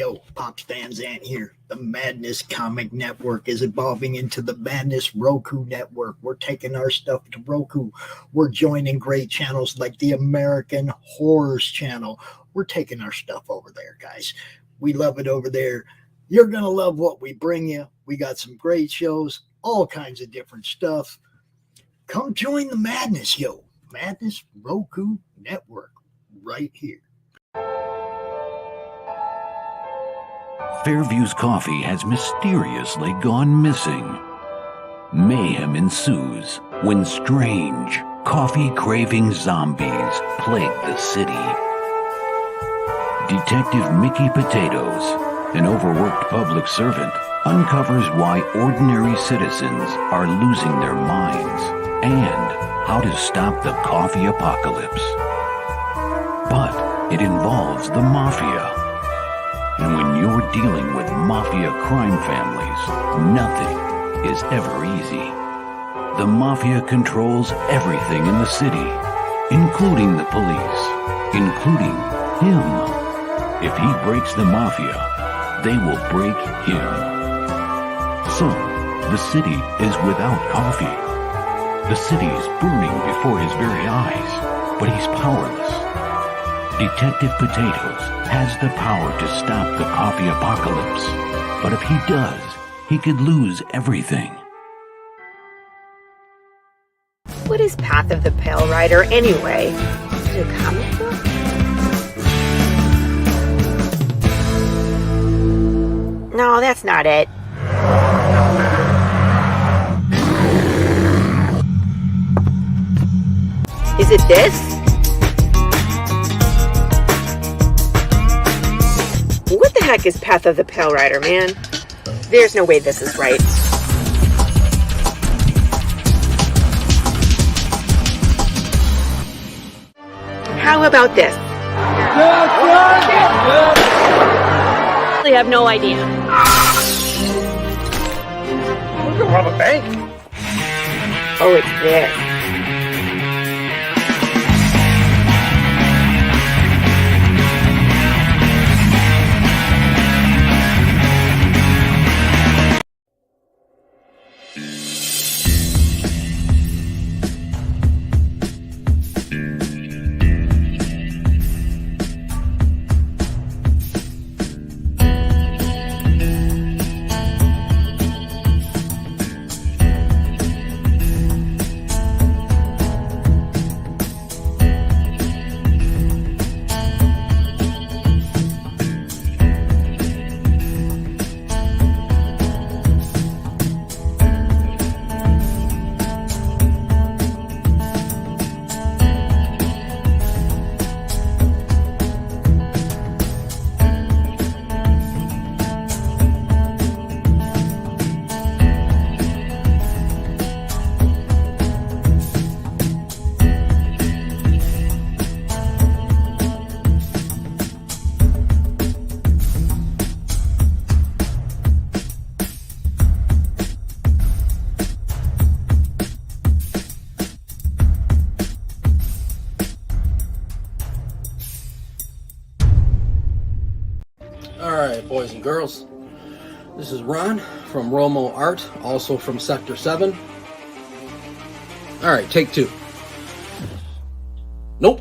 Yo, Pops Van Zandt here. The Madness Comic Network is evolving into the Madness Roku Network. We're taking our stuff to Roku. We're joining great channels like the American Horrors Channel. We're taking our stuff over there, guys. We love it over there. You're going to love what we bring you. We got some great shows, all kinds of different stuff. Come join the madness, yo. Madness Roku Network right here. Fairview's coffee has mysteriously gone missing. Mayhem ensues when strange, coffee-craving zombies plague the city. Detective Mickey Potatoes, an overworked public servant, uncovers why ordinary citizens are losing their minds and how to stop the coffee apocalypse. But it involves the mafia. And when you're dealing with mafia crime families, nothing is ever easy. The mafia controls everything in the city, including the police, including him. If he breaks the mafia, they will break him. So, the city is without coffee. The city is burning before his very eyes, but he's powerless. Detective Potatoes has the power to stop the coffee apocalypse, but if he does, he could lose everything. What is Path of the Pale Rider anyway? Is it a comic book? No, that's not it. Is it this? What the heck is Path of the Pale Rider, man? There's no way this is right. How about this? I have no idea. We're gonna rob a bank. Oh, it's this. Alright, boys and girls. This is Ron from Romo Art, also from Sector 7. Alright, take 2. Nope.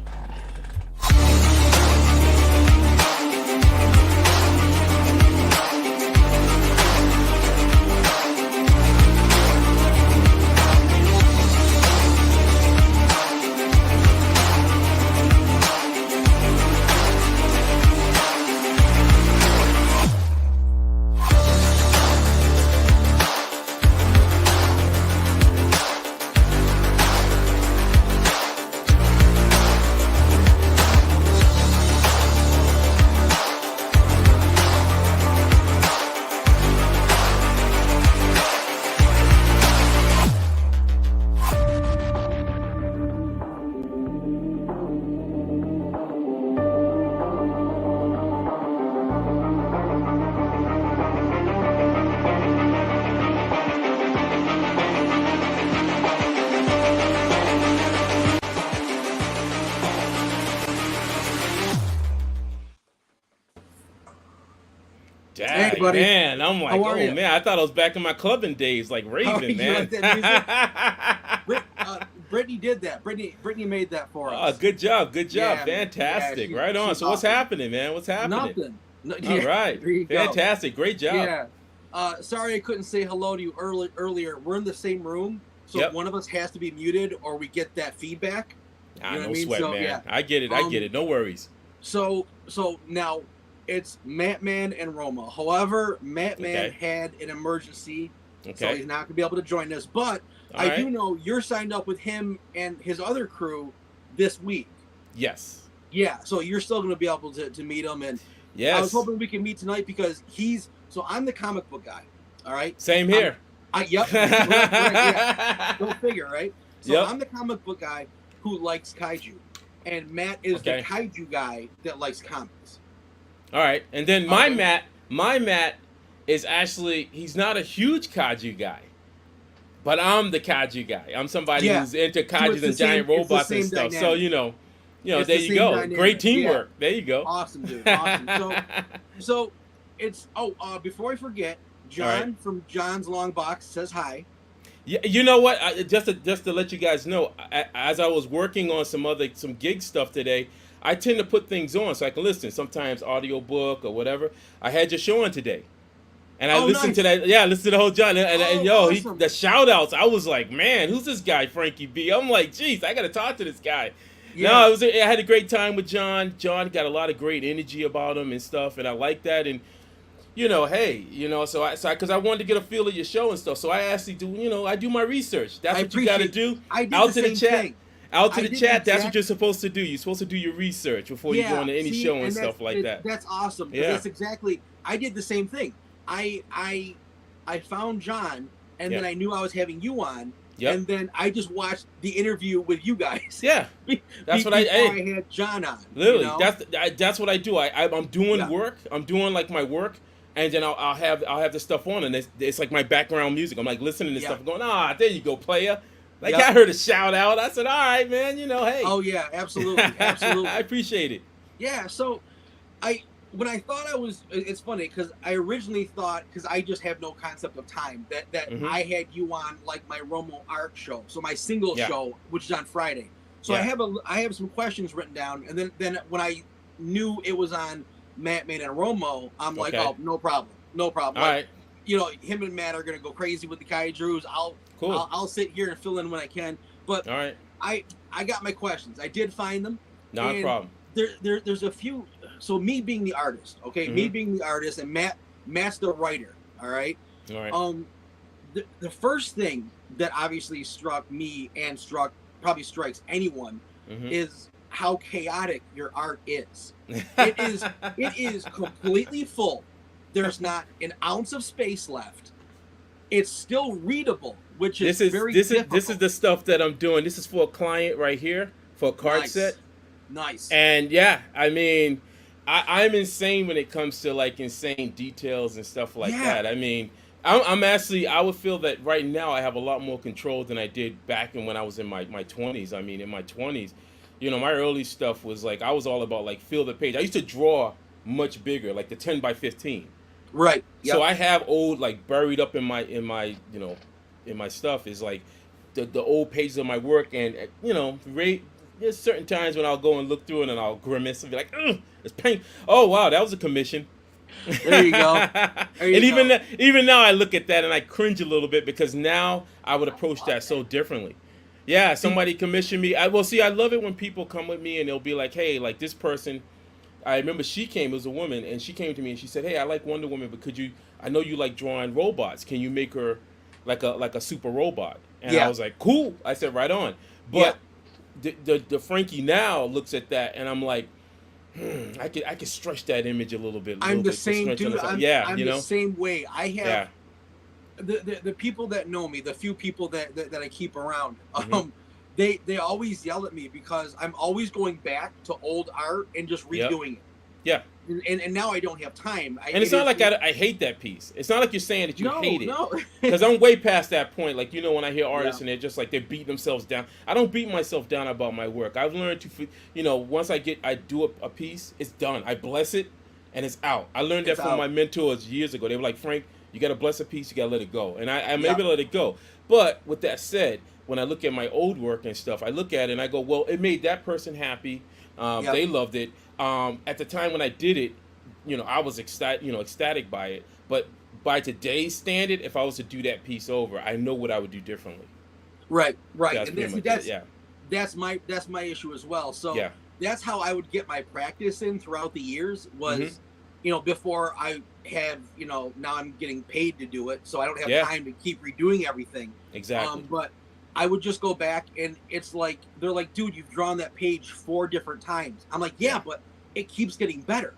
like, buddy? man, I'm like, How are oh you? man, I thought I was back in my clubbing days, like raving, You man. like that music? Brittany did that. Brittany made that for us. Oh, good job, Yeah, fantastic, yeah, right on. she's So what's awesome. happening, man? What's happening? Nothing. No, All right, there you go. fantastic, great job. Yeah. Sorry I couldn't say hello to you earlier. We're in the same room, so Yep. one of us has to be muted or we get that feedback. You know what I No mean? sweat, So, man. yeah. I get it. No worries. So now it's Mattman and Romo. However, Mattman Okay. had an emergency, so Okay. he's not gonna be able to join us. But All I right. do know you're signed up with him and his other crew this week. Yes. Yeah, so you're still gonna be able to meet him, and Yes. I was hoping we could meet tonight because I'm the comic book guy. All right. Same here. Yep. Right, yeah. Go figure, right? So Yep. I'm the comic book guy who likes kaiju, and Matt is Okay. the kaiju guy that likes comics. All right. And then my Okay. Matt is actually, he's not a huge kaiju guy. But I'm the kaiju guy. I'm somebody Yeah. who's into So kaijus it's the and giant same- it's the robots and same stuff. So, dynamic. you know, It's there the you same go. dynamic. Great teamwork. There you go. Awesome, dude. Awesome. So it's before I forget, John right. from John's Long Box says hi. Yeah, you know what? Just to let you guys know, as I was working on some gig stuff today, I tend to put things on so I can listen. Sometimes audiobook or whatever. I had your show on today, and I listened to that. Yeah, I listened to the whole John. And yo, awesome. the shout outs. I was like, man, who's this guy, Frankie B? I'm like, geez, I got to talk to this guy. Yeah. No, I had a great time with John. John got a lot of great energy about him and stuff, and I like that. And so because I wanted to get a feel of your show and stuff, so I actually do, I do my research. That's what you got to do. I did Out the to the same chat. thing. Out to I the did chat. the That's what exact- you're supposed to do. You're supposed to do your research before you go into any show and stuff like that. That's awesome. 'Cause Yeah. That's exactly. I did the same thing. I found John, and then Yeah. I knew I was having you on. Yep. And then I just watched the interview with you guys. Yeah. That's what before I had John on. Literally, you know? that's what I do. I'm doing Yeah. work. I'm doing like my work, and then I'll have the stuff on, and it's like my background music. I'm like listening to Yeah. stuff, going, there you go, player. Like Yep. I heard a shout out. I said, all right, man. Hey. Oh yeah, absolutely, absolutely. I appreciate it. Yeah, so when I thought it's funny because I originally thought, because I just have no concept of time, that Mhm. I had you on like my Romo art show, so my single Yeah. show, which is on Friday. So Yeah. I have some questions written down, and then when I knew it was on Mattman and Romo, I'm like, Okay. oh, no problem. All Like, right. Him and Matt are gonna go crazy with the kaijus. Cool. I'll sit here and fill in when I can. But All right. I got my questions. I did find them. Not a And problem. There's a few. So me being the artist, okay, me Mhm. being the artist, and Matt's the writer. All right. All right. The first thing that obviously struck me and probably strikes anyone Mhm. is how chaotic your art is. It is completely full. There's not an ounce of space left. It's still readable, which is very difficult. This is the stuff that I'm doing. This is for a client right here for a card Nice. set. Nice. And yeah, I mean, I'm insane when it comes to like insane details and stuff like Yeah. that. I mean, I'm actually, I would feel that right now I have a lot more control than I did back when I was in my 20s. I mean, in my 20s, my early stuff was like, I was all about like fill the page. I used to draw much bigger, like the 10 by 15. Right. Yep. So I have old, like buried up in my stuff is like the old pages of my work, and there's certain times when I'll go and look through it and I'll grimace and be like, ugh, it's pain. Oh wow, that was a commission. There you go. There you And go. even now I look at that and I cringe a little bit because now I would approach that so differently. Yeah, somebody commissioned me. I love it when people come with me and they'll be like, hey, like this person. I remember she came, it was a woman, and she came to me and she said, hey, I like Wonder Woman, but I know you like drawing robots. Can you make her like a super robot? And Yeah. I was like, cool. I said, right on. But the Frankie now looks at that and I'm like, I could stretch that image a little bit. I'm the to same stretch dude. it. I'm you know? the same way. I have Yeah. the people that know me, the few people that I keep around, Mhm. they always yell at me because I'm always going back to old art and just Yep. redoing it. Yeah. And now I don't have time. And it's not like I hate that piece. It's not like you're saying that you hate it. No. Because I'm way past that point. Like, when I hear artists Yeah. and they're just like, they're beating themselves down. I don't beat myself down about my work. I've learned to, once I do a piece, it's done. I bless it. and it's out. I learned that from my mentors years ago. They were like, Frank, you got to bless a piece, you got to let it go. And I'm able to let it go. But with that said, when I look at my old work and stuff, I look at it and I go, well, it made that person happy. They loved it. At the time when I did it, I was ecstatic by it. But by today's standard, if I was to do that piece over, I know what I would do differently. Right. That's that's my issue as well. So that's how I would get my practice in throughout the years was, before I have, now I'm getting paid to do it, so I don't have time to keep redoing everything. Exactly. But I would just go back and it's like, they're like, dude, you've drawn that page 4 different times. I'm like, yeah, but it keeps getting better.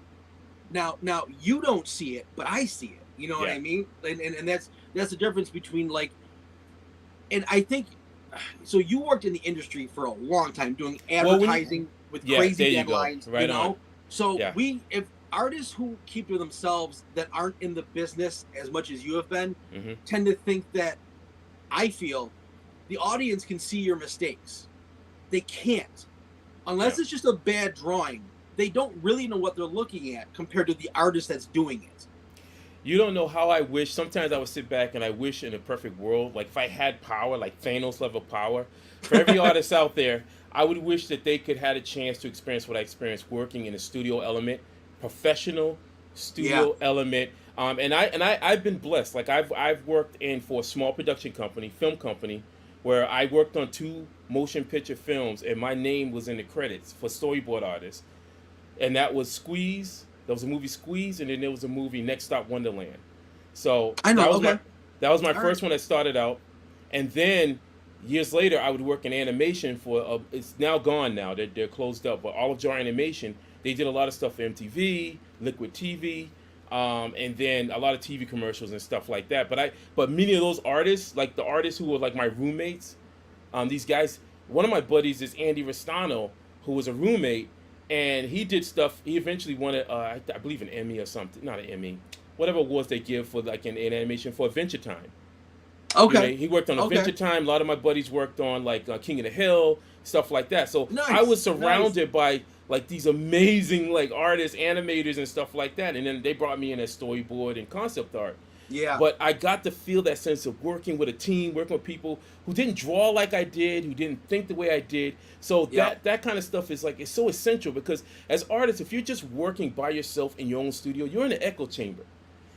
Now you don't see it, but I see it. You know what I mean? And that's the difference between like, and I think, so you worked in the industry for a long time doing advertising with crazy deadlines, right on. So if artists who keep to themselves that aren't in the business as much as you have been tend to think that, I feel, the audience can see your mistakes. They can't. Unless it's just a bad drawing, they don't really know what they're looking at compared to the artist that's doing it. You don't know how I wish. Sometimes I would sit back and I wish in a perfect world, like if I had power, like Thanos level power, for every artist out there, I would wish that they could have a chance to experience what I experienced working in a studio element, professional studio element. And I've been blessed. Like I've worked for a small production company, film company, where I worked on 2 motion picture films, and my name was in the credits for storyboard artists, and that was Squeeze. There was a movie Squeeze, and then there was a movie Next Stop Wonderland. So I know. That was my first one that started out, and then years later I would work in animation for. It's now gone now. They're closed up. But Olive Jar Animation, they did a lot of stuff for MTV, Liquid TV, and then a lot of TV commercials and stuff like that. But many of those artists, like the artists who were like my roommates, these guys. One of my buddies is Andy Restano, who was a roommate. And he did stuff. He eventually won I believe an Emmy or something. Not an Emmy. Whatever awards they give for like an animation for Adventure Time. Okay. He worked on Adventure Time. A lot of my buddies worked on like King of the Hill, stuff like that. So I was surrounded by like these amazing like artists, animators, and stuff like that. And then they brought me in as storyboard and concept art. Yeah. But I got to feel that sense of working with a team, working with people who didn't draw like I did, who didn't think the way I did. So that kind of stuff is like, it's so essential because as artists, if you're just working by yourself in your own studio, you're in an echo chamber.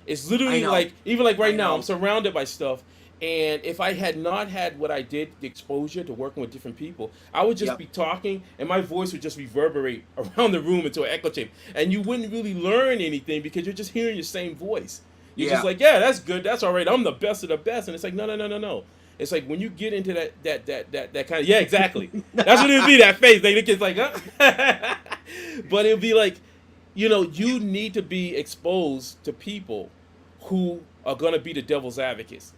It's literally like, even like right now, I'm surrounded by stuff. And if I had not had what I did, the exposure to working with different people, I would just be talking and my voice would just reverberate around the room into an echo chamber. And you wouldn't really learn anything because you're just hearing your same voice. You're just like, yeah, that's good, that's all right, I'm the best of the best. And it's like, no. It's like when you get into that kind of, exactly. That's what it would be, that face. Like, the kid's like, huh? But it'll be like, you need to be exposed to people who are going to be the devil's advocates.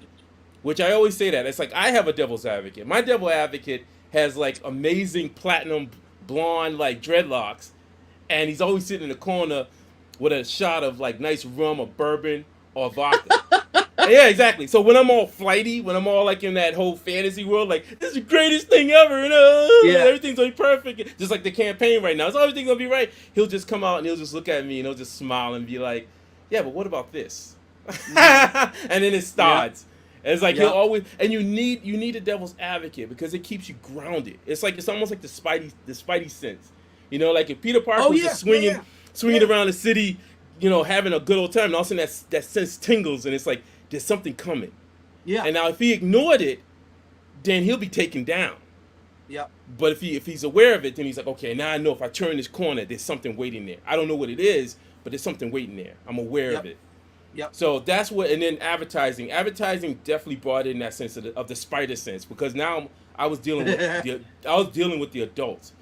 Which I always say that. It's like, I have a devil's advocate. My devil advocate has like amazing platinum blonde like dreadlocks. And he's always sitting in the corner with a shot of like nice rum or bourbon or vodka. Yeah, exactly. So when I'm all flighty, when I'm all like in that whole fantasy world, like, this is the greatest thing ever, everything's gonna be perfect. Just like the campaign right now. So everything's gonna be right. He'll just come out and he'll just look at me and he'll just smile and be like, yeah, but what about this? And then it starts. And it's like he'll always, and you need a devil's advocate because it keeps you grounded. It's almost like the Spidey sense. Like if Peter Parker was just swinging around the city, having a good old time, and all of a sudden that sense tingles, and it's like there's something coming. Yeah. And now if he ignored it, then he'll be taken down. Yeah. But if he's aware of it, then he's like, okay, now I know if I turn this corner, there's something waiting there. I don't know what it is, but there's something waiting there. I'm aware of it. Yep. So that's what, and then advertising definitely brought in that sense of the spider sense, because now I was dealing with the adults,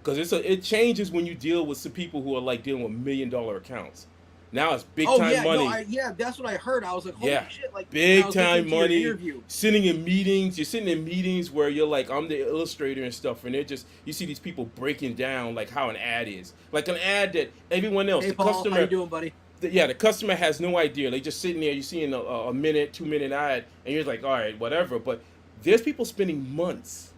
because it changes when you deal with some people who are like dealing with $1 million accounts. Now it's big time money. No, that's what I heard. I was like, holy shit, like big time money. Sitting in meetings, you're sitting in meetings where you're like, I'm the illustrator and stuff, and you see these people breaking down like how an ad is, like an ad that everyone else, hey, Paul, customer, how you doing, buddy? The customer has no idea. They just sitting there, you're seeing a minute, 2 minute ad, and you're like, all right, whatever. But there's people spending months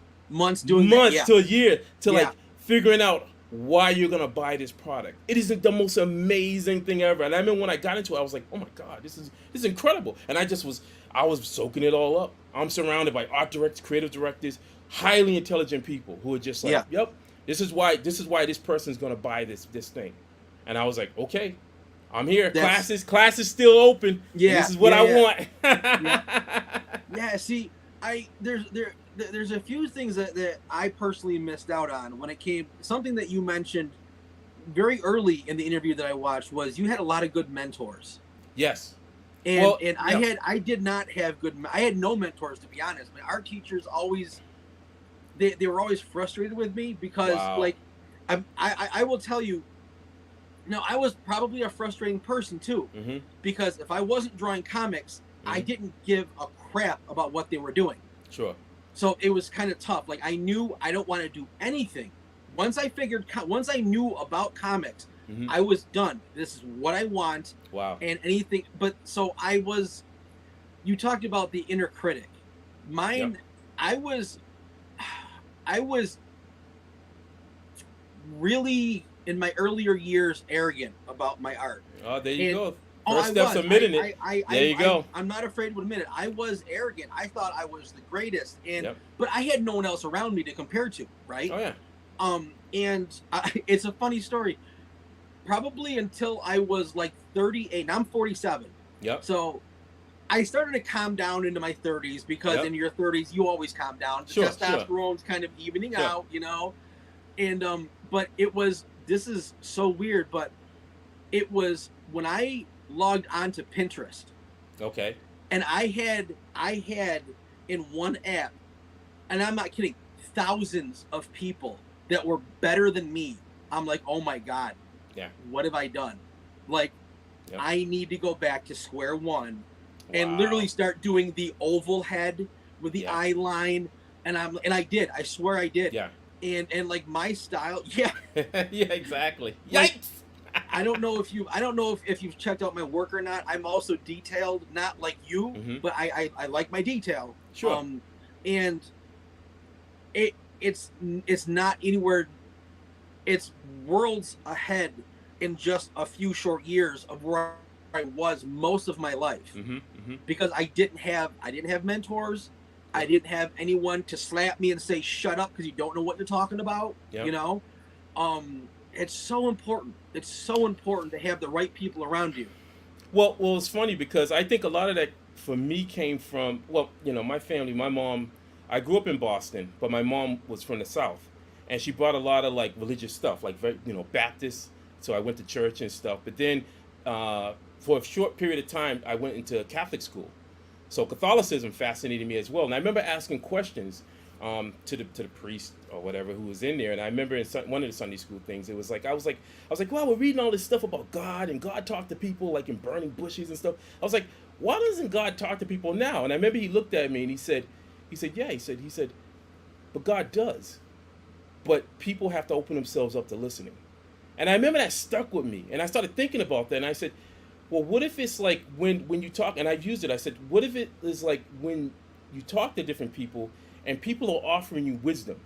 doing to a year to like figuring out why you're gonna buy this product. It is the most amazing thing ever. And I remember when I got into it, I was like, oh my God, this is incredible. And I was soaking it all up. I'm surrounded by art directors, creative directors, highly intelligent people who are just like, yep, this is why this person's gonna buy this thing. And I was like, okay, I'm here. Class is still open. Yeah, this is what I want. Yeah. See, there's a few things that I personally missed out on when it came. Something that you mentioned very early in the interview that I watched was you had a lot of good mentors. Yes. And I did not have I had no mentors, to be honest. My art teachers always, they were always frustrated with me because like, I will tell you, no, I was probably a frustrating person too, because if I wasn't drawing comics, I didn't give a crap about what they were doing. Sure. So it was kind of tough. Like, I knew I don't want to do anything. Once I knew about comics, I was done. This is what I want. Wow. And anything, but so you talked about the inner critic. Mine, I was really, in my earlier years, arrogant about my art. Oh, there you go. First step's admitting it. There you go. I'm not afraid to admit it. I was arrogant. I thought I was the greatest, but I had no one else around me to compare to, right? Oh yeah. It's a funny story. Probably until I was like 38. Now I'm 47. Yep. So I started to calm down into my 30s because in your 30s you always calm down. The testosterone's kind of evening out, you know. And but this is so weird, but it was when I logged onto Pinterest. Okay. And I had in one app, and I'm not kidding, thousands of people that were better than me. I'm like, oh my God. Yeah. What have I done? Like, I need to go back to square one and literally start doing the oval head with the eye line. And I did. I swear I did. Yeah. And like my style. Yeah, exactly. Like, Yikes. I don't know if you've checked out my work or not. I'm also detailed, not like you, but I like my detail. Sure. And it's not anywhere. It's worlds ahead in just a few short years of where I was most of my life, because I didn't have mentors. I didn't have anyone to slap me and say, shut up, because you don't know what you're talking about. You know, it's so important. It's so important to have the right people around you. Well, it's funny because I think a lot of that for me came from, my family, my mom, I grew up in Boston, but my mom was from the South. And she brought a lot of like religious stuff, like, Baptist. So I went to church and stuff. But then for a short period of time, I went into Catholic school. So Catholicism fascinated me as well. And I remember asking questions to the priest or whatever who was in there. And I remember in one of the Sunday school things, it was like, I was like, well, we're reading all this stuff about God, and God talked to people like in burning bushes and stuff. I was like, why doesn't God talk to people now? And I remember he looked at me and he said, but God does. But people have to open themselves up to listening. And I remember that stuck with me. And I started thinking about that. And I said, well, what if it's like when you talk, and I've used it, I said, what if it is like when you talk to different people and people are offering you wisdom,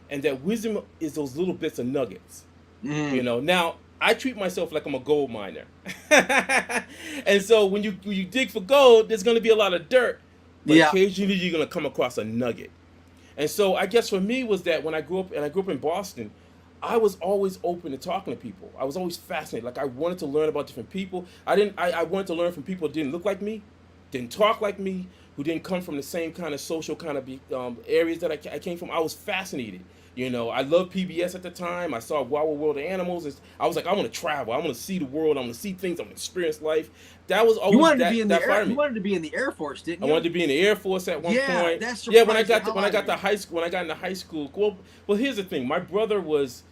and that wisdom is those little bits of nuggets. Now, I treat myself like I'm a gold miner. And so when you dig for gold, there's going to be a lot of dirt. But occasionally you're going to come across a nugget. And so I guess for me was that when I grew up in Boston, I was always open to talking to people. I was always fascinated. Like, I wanted to learn about different people. I wanted to learn from people that didn't look like me, didn't talk like me, who didn't come from the same kind of social kind of areas that I came from. I was fascinated. I loved PBS at the time. I saw Wild World of Animals. I was like, I want to travel. I want to see the world. I want to see things. I want to experience life. That was always you wanted to be in the Air Force, didn't you? I wanted to be in the Air Force at one point. That's when I got into high school. Well, here's the thing. My brother was,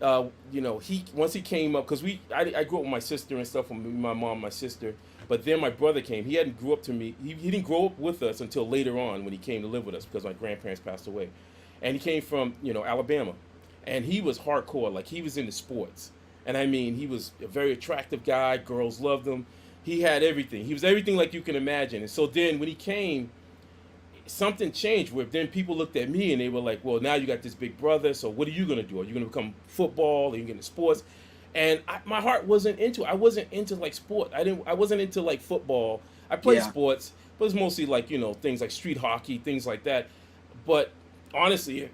once he came up, because I grew up with my sister and stuff, with my mom, my sister. But then my brother came. He hadn't grew up to me. He didn't grow up with us until later on when he came to live with us because my grandparents passed away. And he came from, Alabama. And he was hardcore. Like, he was into sports. And I mean, he was a very attractive guy. Girls loved him. He had everything. He was everything like you can imagine. And so then when he came, something changed where then people looked at me and they were like, well, now you got this big brother, so what are you going to do? Are you going to become football? Are you going to sports? And my heart wasn't into it. I wasn't into like sport. I wasn't into like football. I played sports, but it was mostly like, you know, things like street hockey, things like that. But honestly,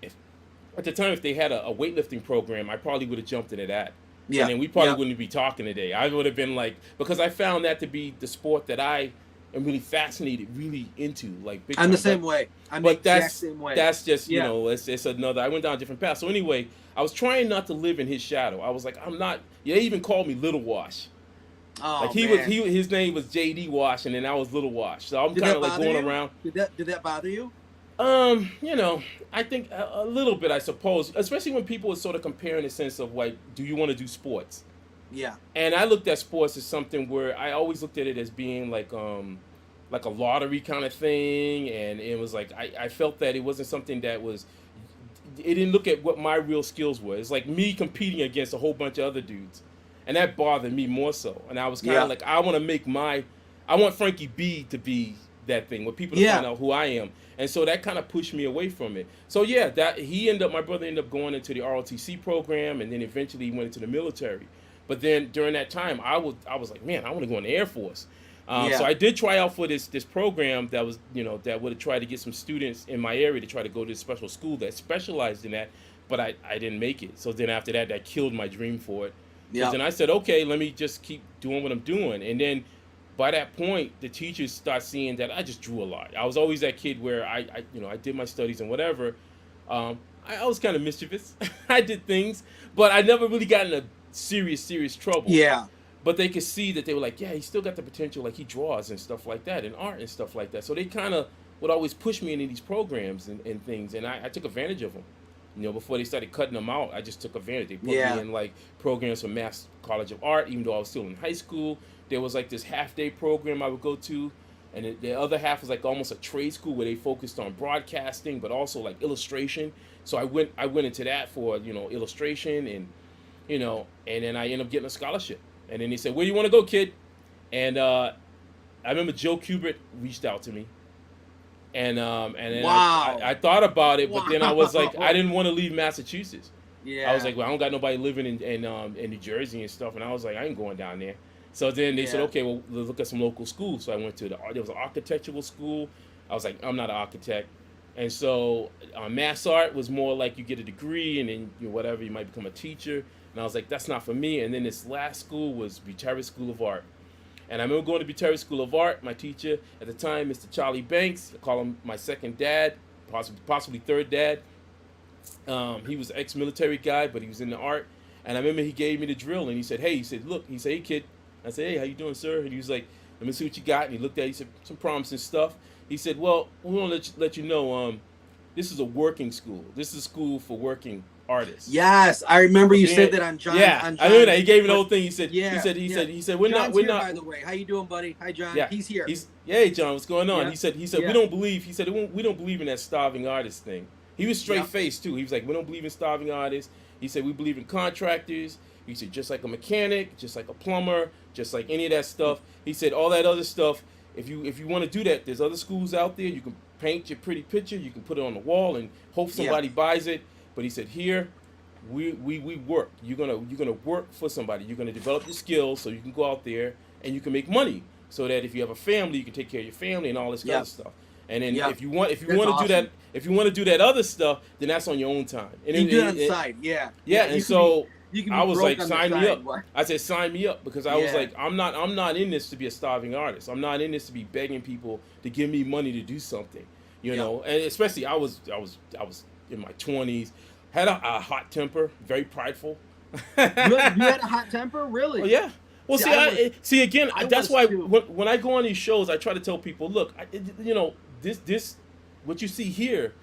at the time, if they had a weightlifting program, I probably would have jumped into that. Yeah. And then we probably wouldn't be talking today. I would have been like, because I found that to be the sport that I am really fascinated, really into. Like, big I'm time. the same way. I'm the exact same way. That's just, you know, it's another, I went down a different path. So anyway, I was trying not to live in his shadow. I was like, I'm not, they even called me Little Wash. Oh, like his name was JD Wash, and then I was Little Wash. So I'm kind of like going around. Did that bother you? You know, I think a little bit, I suppose, especially when people are sort of comparing the sense of like, do you want to do sports? Yeah. And I looked at sports as something where I always looked at it as being like a lottery kind of thing, and it was like I felt that it wasn't something that was. It didn't look at what my real skills were. It's like me competing against a whole bunch of other dudes, and that bothered me more so. And I was kind of like, I want to make I want Frankie B to be that thing, where people to find out who I am. And so that kind of pushed me away from it. So yeah, my brother ended up going into the ROTC program, and then eventually he went into the military. But then during that time, I was like, man, I want to go in the Air Force. So I did try out for this program that was, you know, that would have tried to get some students in my area to try to go to this special school that specialized in that, but I didn't make it. So then after that, that killed my dream for it. Yeah. So then I said, okay, let me just keep doing what I'm doing. And then by that point, the teachers start seeing that I just drew a lot. I was always that kid where I did my studies and whatever. I was kind of mischievous. I did things, but I never really got into serious trouble. Yeah. But they could see that they were like, yeah, he still got the potential, like he draws and stuff like that, and art and stuff like that. So they kind of would always push me into these programs and things, and I took advantage of them. You know, before they started cutting them out, I just took advantage. They put me in like programs for Mass College of Art, even though I was still in high school. There was like this half-day program I would go to, and the other half was like almost a trade school where they focused on broadcasting, but also like illustration. So I went into that for, you know, illustration, and you know, and then I ended up getting a scholarship. And then he said, where do you want to go, kid? And I remember Joe Kubert reached out to me. And then I thought about it, but then I was like, I didn't want to leave Massachusetts. Yeah. I was like, well, I don't got nobody living in New Jersey and stuff. And I was like, I ain't going down there. So then they said, okay, well, let's look at some local schools. So I went to there was an architectural school. I was like, I'm not an architect. And so Mass Art was more like you get a degree and then whatever, you might become a teacher. And I was like, that's not for me. And then this last school was Buterra School of Art. And I remember going to Buterra School of Art. My teacher at the time, Mr. Charlie Banks, I call him my second dad, possibly third dad. He was an ex-military guy, but he was in the art. And I remember he gave me the drill, and he said, look, hey, kid. I said, hey, how you doing, sir? And he was like, let me see what you got. And he looked at it, he said, some promising stuff. He said, well, we want to let you know, this is a working school. This is a school for working artists. Yes, I remember you said that on John. Yeah, on John, I remember that. He gave me the whole thing. He said, he said, we're John's not. Here, by the way, how you doing, buddy? Hi, John. Yeah, he's here. Hey, John, what's going on? Yeah. He said, we don't believe. He said, we don't believe in that starving artist thing. He was straight faced too. He was like, we don't believe in starving artists. He said, we believe in contractors. He said, just like a mechanic, just like a plumber, just like any of that stuff. He said, all that other stuff. If you want to do that, there's other schools out there. You can paint your pretty picture. You can put it on the wall and hope somebody buys it. But he said, here, we work. You're gonna work for somebody. You're gonna develop your skills so you can go out there and you can make money. So that if you have a family, you can take care of your family and all this other stuff. And then if you want to do that other stuff, then that's on your own time. And you do it on the side, and so I was like, sign me up. I said, sign me up, because I was like, I'm not in this to be a starving artist. I'm not in this to be begging people to give me money to do something, you know. And especially I was in my 20s, had a hot temper, very prideful. You had a hot temper, really? Oh, yeah. Well, that's why when I go on these shows, I try to tell people, look, this what you see here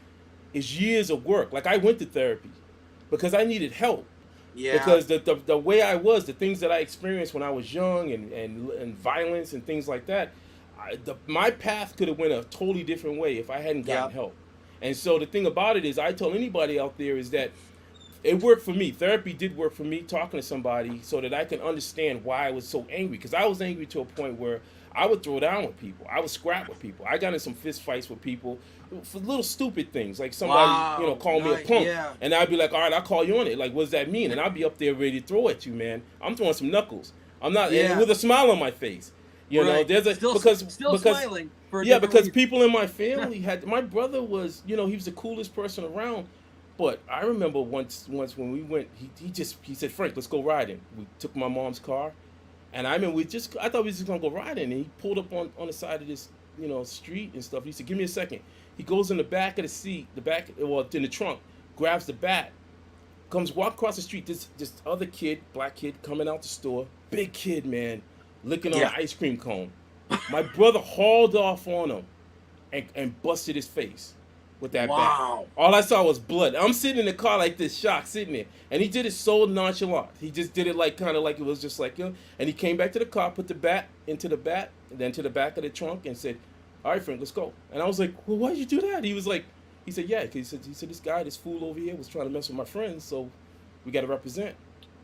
is years of work. Like, I went to therapy because I needed help. Yeah. Because the way I was, the things that I experienced when I was young and violence and things like that, my path could have went a totally different way if I hadn't gotten help. And so the thing about it is, I tell anybody out there is that it worked for me. Therapy did work for me, talking to somebody so that I can understand why I was so angry. Because I was angry to a point where I would throw down with people. I would scrap with people. I got in some fist fights with people for little stupid things, like somebody, called me a punk, and I'd be like, all right, I'll call you on it. Like, what does that mean? And I'd be up there ready to throw at you, man. I'm throwing some knuckles. I'm not with a smile on my face. You know, there's a still smiling. Because people in my family my brother was, he was the coolest person around. But I remember once when we went, he said, Frank, let's go riding. We took my mom's car, and I thought we were just gonna go riding, and he pulled up on the side of this, street and stuff. He said, give me a second. He goes in the back of the seat, in the trunk, grabs the bat, walk across the street. This other kid, black kid, coming out the store, big kid, man, licking on an ice cream cone. My brother hauled off on him and busted his face with that bat. All I saw was blood. I'm sitting in the car like this, shocked, sitting there. And he did it so nonchalant. He just did it kind of like it was just like, and he came back to the car, put the bat into the bat, and then to the back of the trunk and said, all right, Frank, let's go. And I was like, well, why'd you do that? He said, yeah, because he said, this fool over here was trying to mess with my friends, so we got to represent.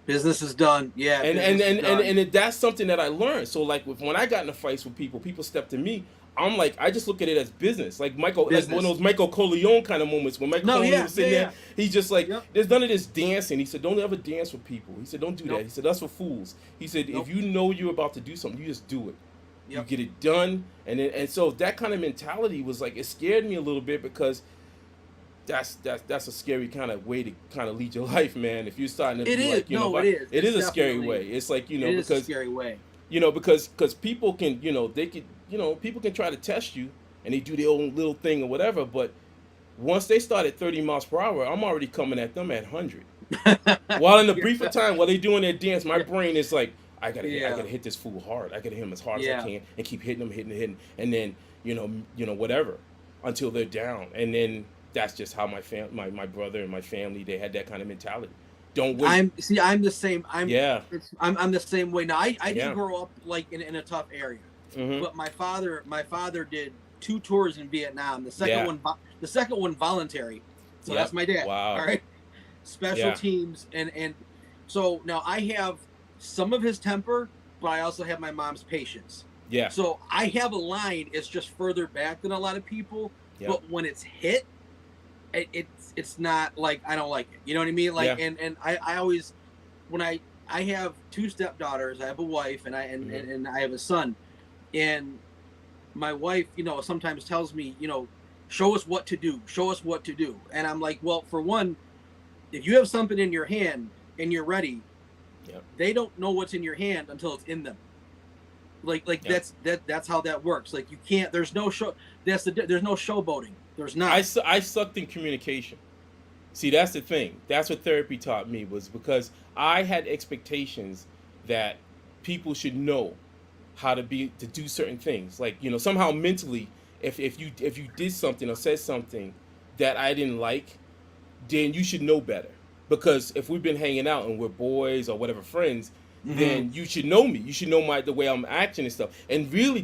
Business is done. Yeah. And that's something that I learned. So like when I got in a fight with people stepped to me, I'm like, I just look at it as business. Like like one of those Michael Corleone kind of moments when Michael Corleone was sitting there. He's just like, there's none of this dancing. He said, don't ever dance with people. He said, don't do that. He said, that's for fools. He said, if you know you're about to do something, you just do it. You get it done. And so that kind of mentality was like, it scared me a little bit because that's a scary kind of way to kind of lead your life, man. If you're starting to it is. It is a scary way. It's like, because a scary way. Because people can, people can try to test you and they do their own little thing or whatever, but once they start at 30 miles per hour, I'm already coming at them at 100. While in the briefer time, while they doing their dance, my brain is like, I gotta hit this fool hard. I gotta hit him as hard as I can and keep hitting him, and then whatever until they're down. And then that's just how my brother and my family, they had that kind of mentality. Don't wait. I'm the same. I'm the same way. Now I didn't grow up like in a tough area, but my father did 2 tours in Vietnam. The second one voluntary. So that's my dad. Wow. All right. Special teams and so now I have some of his temper, but I also have my mom's patience. Yeah. So I have a line. It's just further back than a lot of people, but when it's hit, it's not like I don't like it. You know what I mean? Like and I always when I have 2 stepdaughters, I have a wife and I have a son. And my wife, sometimes tells me, show us what to do. And I'm like, well, for one, if you have something in your hand and you're ready, they don't know what's in your hand until it's in them. That's how that works. Like you can't. There's no show. There's no showboating. There's not. I sucked in communication. See, that's the thing. That's what therapy taught me, was because I had expectations that people should know how to do certain things. Like, somehow mentally, if you did something or said something that I didn't like, then you should know better. Because if we've been hanging out and we're boys or whatever friends, then you should know me. You should know the way I'm acting and stuff. And really,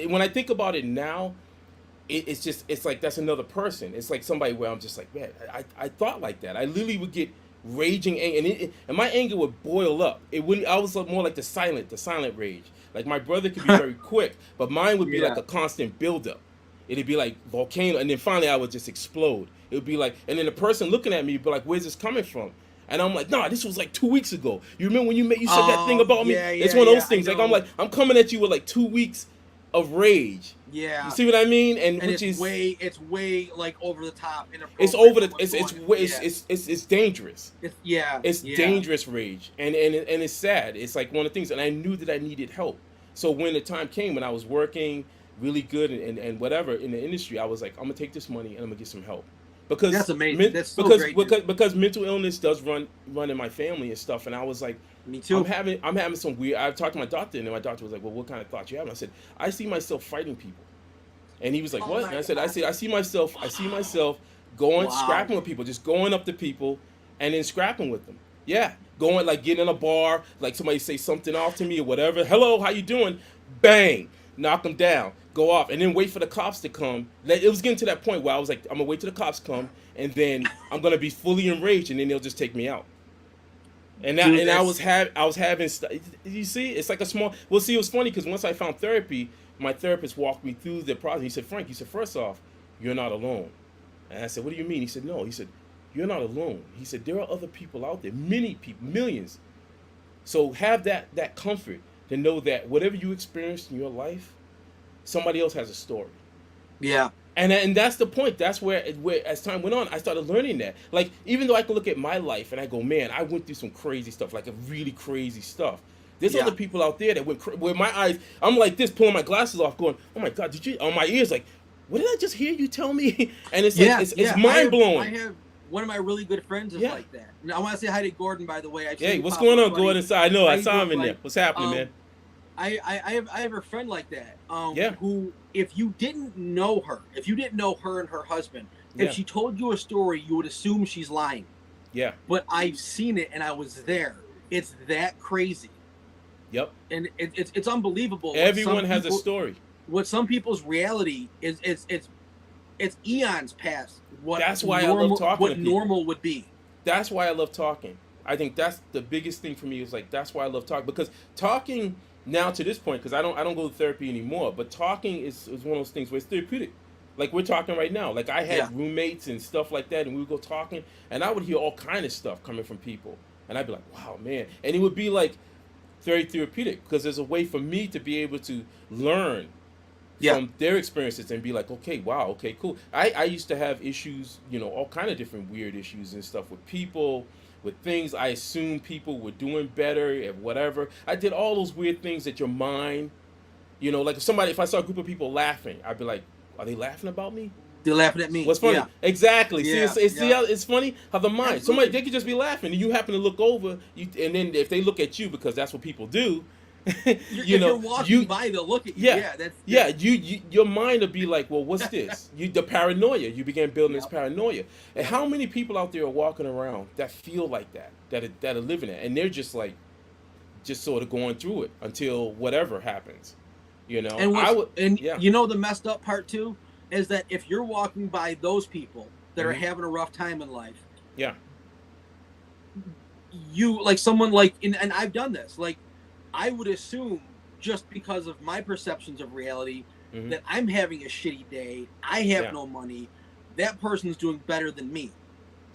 when I think about it now, it's like that's another person. It's like somebody where I'm just like, man, I thought like that. I literally would get raging anger, and my anger would boil up. It wouldn't. I was more like the silent rage. Like my brother could be very quick, but mine would be like a constant buildup. It'd be like volcano, and then finally I would just explode. It would be like, and then the person looking at me would be like, where's this coming from? And I'm like, nah, this was like 2 weeks ago. You remember when you said that thing about me? It's one of those things. Like I'm coming at you with like 2 weeks of rage. Yeah. You see what I mean? And which it's way like over the top. It's over the. It's dangerous. It's dangerous rage, and it's sad. It's like one of the things, and I knew that I needed help. So when the time came, when I was working really good and whatever in the industry, I was like, I'm gonna take this money and I'm gonna get some help. Because that's amazing. That's so great. Because mental illness does run in my family and stuff, and I was like, me too. I'm having some weird. I talked to my doctor, and my doctor was like, well, what kind of thoughts you have? And I said, I see myself fighting people, and he was like, what? And I said, I see myself going scrapping with people, just going up to people, and then scrapping with them. Yeah, going like getting in a bar, like somebody say something off to me or whatever. Hello, how you doing? Bang, knock them down. Go off, and then wait for the cops to come. It was getting to that point where I was like, I'm gonna wait till the cops come, and then I'm gonna be fully enraged, and then they'll just take me out. And Dude, I was having you see, it's like a small. Well, see, it was funny because once I found therapy, my therapist walked me through the process. He said, Frank, he said, first off, you're not alone. And I said, what do you mean? He said, no. He said, you're not alone. He said, there are other people out there, many people, millions. So have that comfort to know that whatever you experienced in your life, somebody else has a story. Yeah. And that's the point. That's where as time went on, I started learning that. Like, even though I can look at my life and I go, man, I went through some crazy stuff, like a really crazy stuff. There's other people out there that went where my eyes, I'm like this, pulling my glasses off, going, oh my God, did you? On my ears, like, what did I just hear you tell me? And it's like it's mind blowing. I have one of my really good friends is like that. And I want to say hi to Gordon, by the way. Hey, what's going on, Gordon? I know, I saw him in there. What's happening, man? I have a friend like that. Who, if you didn't know her and her husband, if she told you a story, you would assume she's lying. Yeah. But I've seen it and I was there. It's that crazy. Yep. And it's unbelievable. Everyone has a story. What some people's reality is, it's eons past what that's why I love talking what to people. Normal would be. That's why I love talking. I think that's the biggest thing for me, is like, that's why I love talking, because talking now to this point, because I don't go to therapy anymore, but talking is one of those things where it's therapeutic. Like we're talking right now. Like I had roommates and stuff like that, and we would go talking, and I would hear all kind of stuff coming from people, and I'd be like, wow, man. And it would be like very therapeutic, because there's a way for me to be able to learn from their experiences and be like, okay, wow, okay, cool. I used to have issues, all kind of different weird issues and stuff with people, with things I assumed people were doing better and whatever. I did all those weird things that your mind, like if I saw a group of people laughing, I'd be like, are they laughing about me? They're laughing at me. What's funny? Yeah. Exactly. Yeah. See, it's funny how the mind. Somebody, they could just be laughing, and you happen to look over, and then if they look at you, because that's what people do. If you're walking by, they'll look at you. Your mind will be like, well, what's this? The paranoia. You begin building this paranoia. And how many people out there are walking around that feel like that are living it, and they're just like, just sort of going through it until whatever happens, And the messed up part too is that if you're walking by those people that are having a rough time in life, you like someone like, and I've done this, like, I would assume, just because of my perceptions of reality, that I'm having a shitty day, I have no money, that person's doing better than me.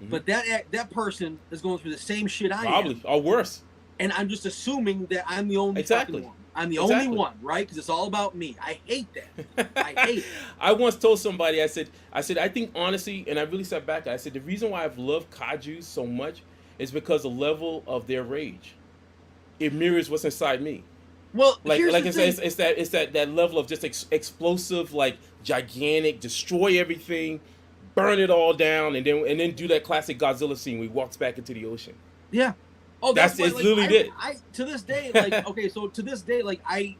But that person is going through the same shit I am. Probably, or worse. And I'm just assuming that I'm the only fucking one. I'm the only one, right? Because it's all about me. I hate that. I hate it. I once told somebody, I said, I think honestly, and I really sat back, I said, the reason why I've loved Kajus so much is because the level of their rage. It mirrors what's inside me. Well, it's that level of just explosive, like gigantic, destroy everything, burn it all down, and then do that classic Godzilla scene where he walks back into the ocean. Yeah. Oh, that's it's literally it. I to this day, like, okay, so to this day, like, I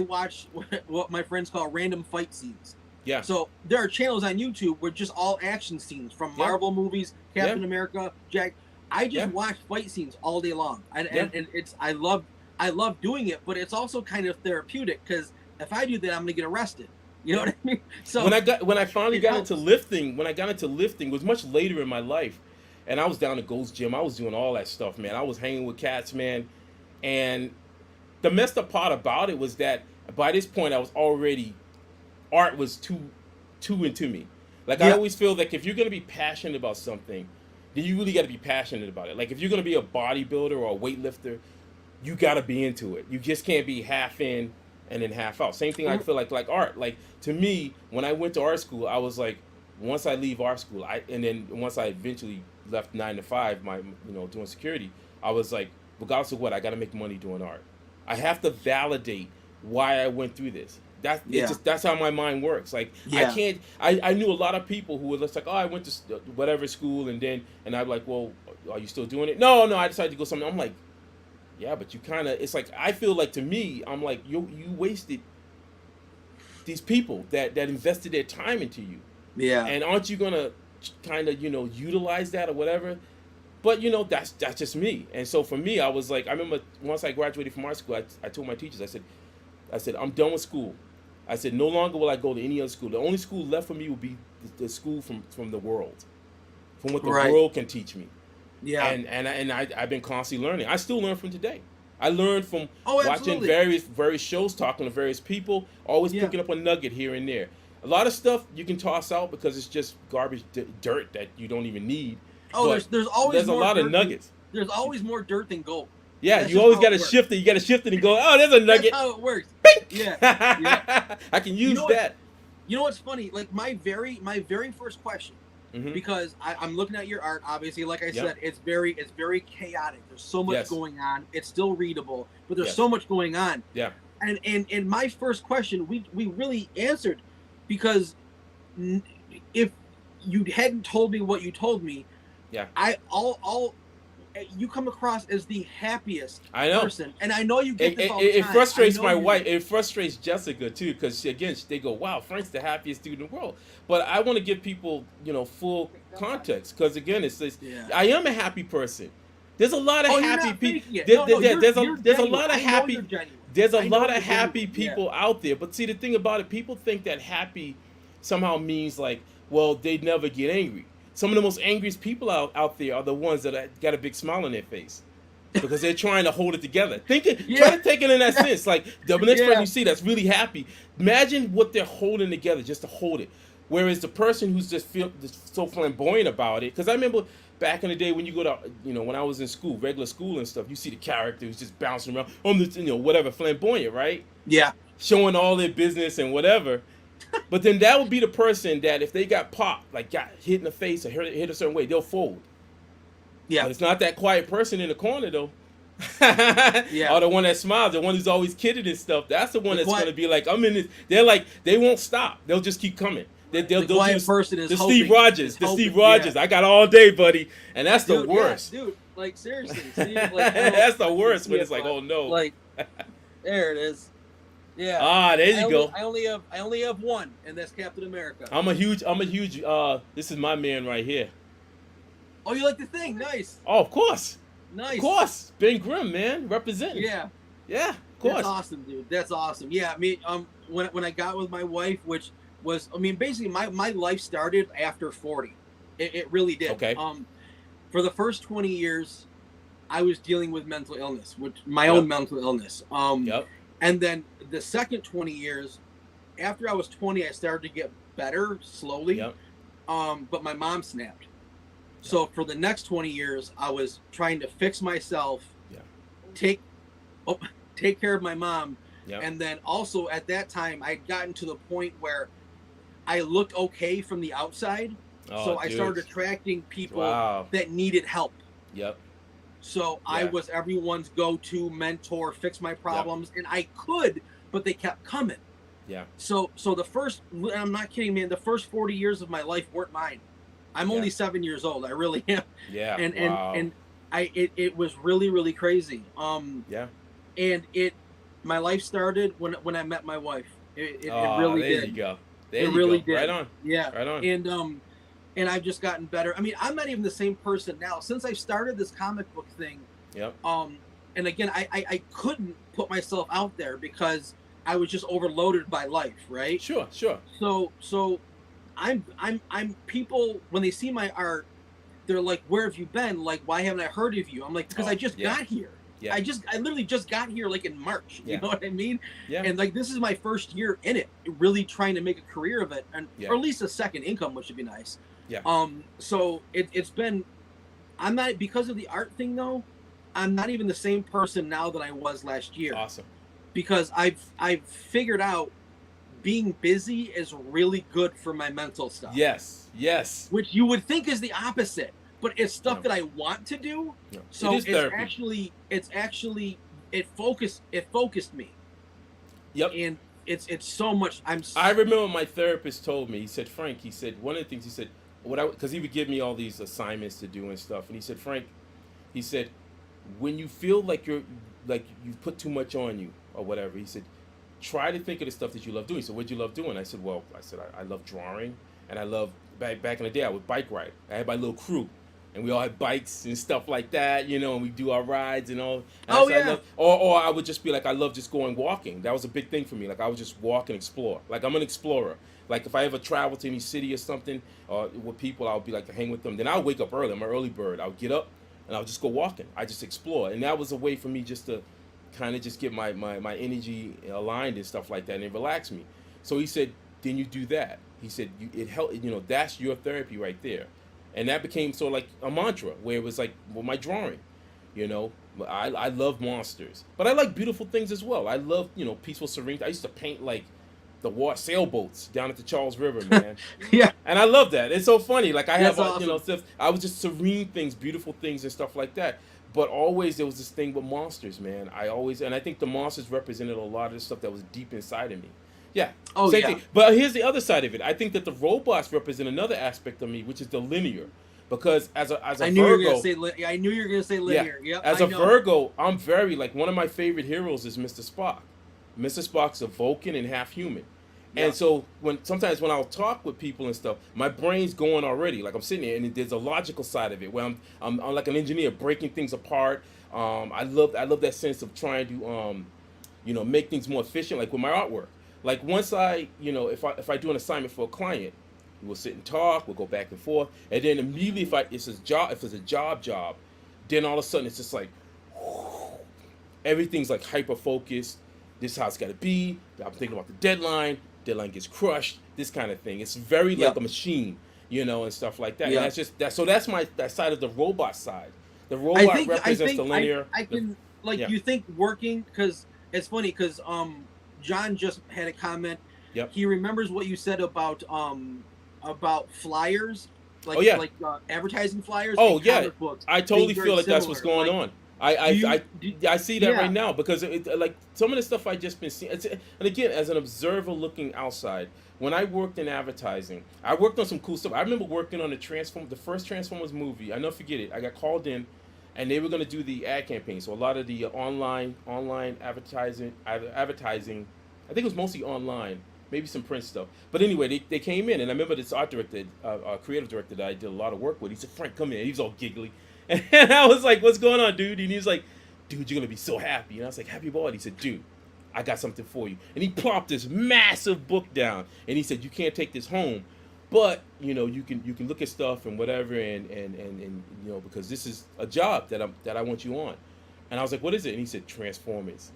watch what my friends call random fight scenes. Yeah. So there are channels on YouTube where just all action scenes from Marvel movies, Captain America, Jack. I just watch fight scenes all day long, and it's I love doing it, but it's also kind of therapeutic, because if I do that, I'm gonna get arrested. You know what I mean? So when I finally got into lifting, it was much later in my life, and I was down at Gold's Gym. I was doing all that stuff, man. I was hanging with cats, man, and the messed up part about it was that by this point I was already, art was too into me. Like I always feel like if you're gonna be passionate about something, then you really got to be passionate about it. Like if you're going to be a bodybuilder or a weightlifter, you got to be into it. You just can't be half in and then half out. Same thing I feel like art. Like to me, when I went to art school, I was like, once I leave art school, and then once I eventually left 9 to 5, doing security, I was like, regardless of what, I got to make money doing art. I have to validate why I went through this. That's how my mind works. Like I knew a lot of people who were just like, oh, I went to whatever school, and I'm like, well, are you still doing it? No, I decided to go something. I'm like, yeah, but you kind of, it's like, I feel like, to me, I'm like, you wasted these people that invested their time into you. Yeah. And aren't you gonna kind of, utilize that or whatever? But that's just me. And so for me, I was like, I remember once I graduated from art school, I told my teachers, I said, I'm done with school. I said, no longer will I go to any other school. The only school left for me will be the school from the world, from what the world can teach me. Yeah. And I've been constantly learning. I still learn from today. I learned from watching absolutely. various shows, talking to various people, always picking up a nugget here and there. A lot of stuff you can toss out because it's just garbage dirt that you don't even need. Oh, there's always a lot of nuggets. There's always more dirt than gold. Yeah, That's you always got to works. shift it. You got to shift it and go, oh, there's a nugget. That's how it works. Bing! Yeah. I can use that. You know what's funny? Like my very first question, because I'm looking at your art. Obviously, like I said, it's very chaotic. There's so much going on. It's still readable, but there's so much going on. Yeah. And my first question, we really answered, because if you hadn't told me what you told me, you come across as the happiest person, and I know you get this all the time. It frustrates my wife. It frustrates Jessica too, because again, they go, "Wow, Frank's the happiest dude in the world." But I want to give people, full context, because again, it's this. I am a happy person. There's a lot of happy people. There's a lot of happy. There's a lot of happy people out there. But see, the thing about it, people think that happy somehow means like, well, they never get angry. Some of the most angriest people out there are the ones that got a big smile on their face, because they're trying to hold it together. Try to take it in that sense. Like the next person you see that's really happy, imagine what they're holding together just to hold it. Whereas the person who's just so flamboyant about it, because I remember back in the day when you go to, when I was in school, regular school and stuff, you see the character who's just bouncing around on the, whatever, flamboyant, right? Yeah. Showing all their business and whatever. But then that would be the person that if they got popped, like got hit in the face or hit a certain way, they'll fold. Yeah. But it's not that quiet person in the corner though. Or the one that smiles, the one who's always kidded and stuff. That's the one that's going to be like, I'm in this. They're like, they won't stop. They'll just keep coming. They'll quiet person is the hoping, Steve Rogers. The Steve Rogers. I got all day, buddy. And that's the worst. Yeah, dude, like seriously. See, like, that's the worst when it's like, oh no. Like, there it is. Yeah. Ah, there you go. I only have one, and that's Captain America. I'm a huge this is my man right here. Oh, you like the thing? Nice. Oh, of course. Nice. Of course. Ben Grimm, man, representing. Yeah. Yeah, of course. That's awesome, dude. That's awesome. Yeah, I mean, when I got with my wife, which was, I mean, basically my life started after 40. It really did. Okay. For the first 20 years, I was dealing with mental illness, my own mental illness. And then the second 20 years, after I was 20, I started to get better slowly. But my mom snapped. So for the next 20 years, I was trying to fix myself, take care of my mom. And then also at that time, I'd gotten to the point where I looked okay from the outside. So I started attracting people that needed help. So I was everyone's go-to mentor, fix my problems, and I could, but they kept coming. So the first, I'm not kidding, man, the first 40 years of my life weren't mine. I'm only 7 years old. I really am. And it was really, really crazy. And my life started when I met my wife. It really did. There you go. It really did. Right on. Yeah. Right on. And I've just gotten better. I mean, I'm not even the same person now since I started this comic book thing. And again, I couldn't put myself out there because I was just overloaded by life, right? Sure. So I'm people, when they see my art, they're like, "Where have you been? Like, why haven't I heard of you?" I'm like, "Because I just got here. I literally just got here like in March. You know what I mean? And like, this is my first year in it, really trying to make a career of it, and or at least a second income, which would be nice. So it's been, I'm not, because of the art thing though, I'm not even the same person now that I was last year. Awesome. Because I've figured out being busy is really good for my mental stuff. Yes. Which you would think is the opposite, but it's stuff that I want to do. So it's actually it focused me. And it's so much. I remember my therapist told me, he said, Frank, he said, one of the things he said, because he would give me all these assignments to do and stuff, and he said, Frank, he said, when you feel like you've put too much on you or whatever, he said, try to think of the stuff that you love doing. So what'd you love doing? I said, I love drawing, and I love, back in the day, I would bike ride. I had my little crew, and we all had bikes and stuff like that, and we do our rides and all. And or I would just be like, I love just going walking. That was a big thing for me. Like, I would just walk and explore. Like, I'm an explorer. Like, if I ever travel to any city or something, or with people, I would be like to hang with them. Then I'll wake up early. I'm an early bird. I'll get up, and I'll just go walking. I just explore, and that was a way for me just to kind of just get my energy aligned and stuff like that, and it relaxed me. So he said, then you do that. He said, it helped. That's your therapy right there, and that became sort of like a mantra where it was like, well, my drawing. I love monsters, but I like beautiful things as well. I love peaceful, serene. I used to paint like the war sailboats down at the Charles River, man. Yeah, and I love that. It's so funny. Like I have, awesome. Stuff. I was just serene things, beautiful things, and stuff like that. But always there was this thing with monsters, man. And I think the monsters represented a lot of the stuff that was deep inside of me. Yeah. Oh, same yeah. thing. But here's the other side of it. I think that the robots represent another aspect of me, which is the linear. Because as a I knew Virgo, you were gonna say linear. Yeah. Yep, As a Virgo, I'm very like one of my favorite heroes is Mr. Spock. Mr. Spock's a Vulcan and half human. Yeah. And so sometimes when I'll talk with people and stuff, my brain's going already. Like I'm sitting there, and there's a logical side of it where I'm like an engineer breaking things apart. I love that sense of trying to make things more efficient, like with my artwork. Like once if I do an assignment for a client, we'll sit and talk, we'll go back and forth, and then immediately if it's a job, then all of a sudden it's just like everything's like hyper focused. This is how it's got to be. I'm thinking about the deadline gets crushed, this kind of thing. It's very like a machine, and stuff like that. Yeah. And that's just that. So that's that side of the robot side. The robot represents the linear. You think working, because it's funny because John just had a comment. Yep. He remembers what you said about flyers, like advertising flyers. Oh yeah, comic books I totally being feel like very that's what's similar. going on. I see that right now because like some of the stuff I just been seeing. And again, as an observer looking outside, when I worked in advertising, I worked on some cool stuff. I remember working on the first Transformers movie. I never forget it. I got called in, and they were going to do the ad campaign. So a lot of the online advertising. I think it was mostly online. Maybe some print stuff. But anyway, they came in, and I remember this art director, creative director that I did a lot of work with. He said, Frank, come in. He was all giggly. And I was like, what's going on, dude? And he was like, dude, you're going to be so happy. And I was like, happy boy. He said, dude, I got something for you. And he plopped this massive book down. And he said, you can't take this home. But, you can look at stuff and whatever. And because this is a job that I want you on. And I was like, what is it? And he said, Transformers.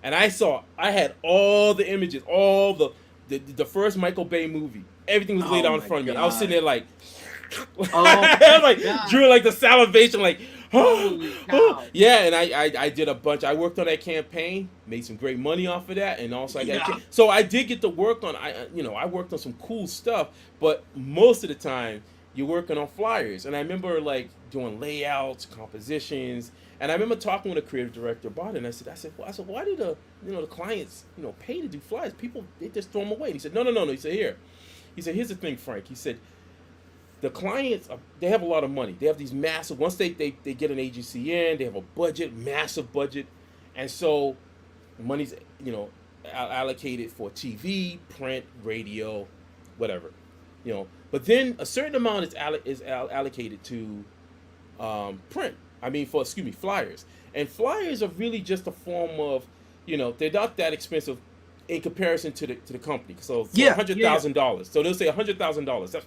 And I had all the images, all the first Michael Bay movie. Everything was laid out in front of me. I was sitting there like, drew like the salivation, like, yeah. And I did a bunch. I worked on that campaign, made some great money off of that, and also so I did get to work on. I worked on some cool stuff, but most of the time you're working on flyers. And I remember like doing layouts, compositions. And I remember talking with a creative director about it, and I said, why do the clients, pay to do flyers? People, they just throw them away. And he said, no. He said, here's the thing, Frank. He said, the clients, they have a lot of money. They have these massive, once they get an agency in, they have a budget, massive budget. And so money's, allocated for TV, print, radio, whatever, But then a certain amount is allocated to print. Flyers. And flyers are really just a form of, they're not that expensive in comparison to the company. So $100,000. So they'll say $100,000.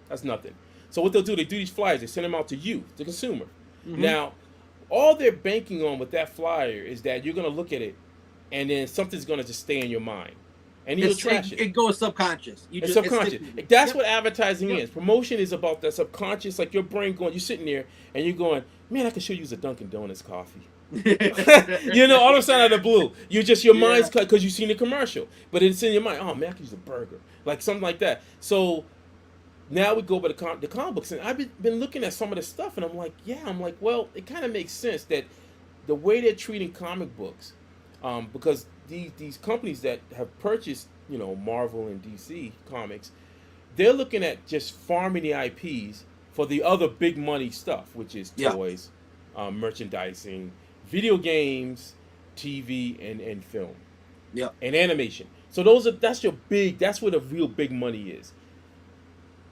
That's nothing. So what they'll do, they do these flyers, they send them out to you, the consumer. Mm-hmm. Now, all they're banking on with that flyer is that you're going to look at it, and then something's going to just stay in your mind. And you'll trash it. It goes subconscious. It's subconscious. That's what advertising is. Promotion is about that subconscious, like your brain going, you're sitting there, and you're going, man, I could show you a Dunkin' Donuts coffee. All of a sudden out of the blue, your mind's cut because you've seen the commercial, but it's in your mind. Oh man, I could use a burger, like something like that. So now we go by the comic books, and I've been looking at some of the stuff, and I'm like, well, it kind of makes sense that the way they're treating comic books, because these companies that have purchased, Marvel and DC comics, they're looking at just farming the IPs for the other big money stuff, which is toys, merchandising, video games, TV, and film, and animation. So that's where the real big money is.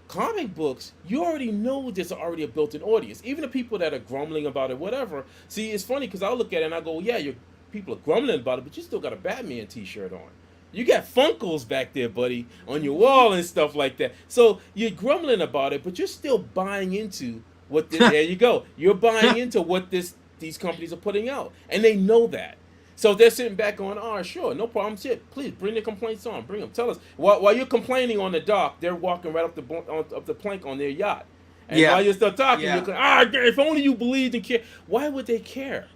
Comic books, you already know there's already a built-in audience. Even the people that are grumbling about it, whatever. See, it's funny because I'll look at it and I go, yeah, people are grumbling about it, but you still got a Batman t-shirt on. You got Funkos back there, buddy, on your wall and stuff like that. So you're grumbling about it, but you're still buying into There you go. You're buying into what these companies are putting out, and they know that. So they're sitting back going, "Oh, sure, no problem. Shit, please bring the complaints on. Bring them. Tell us." While you're complaining on the dock, they're walking right up the plank on their yacht. And while you're still talking, you're going, if only you believed and cared. Why would they care?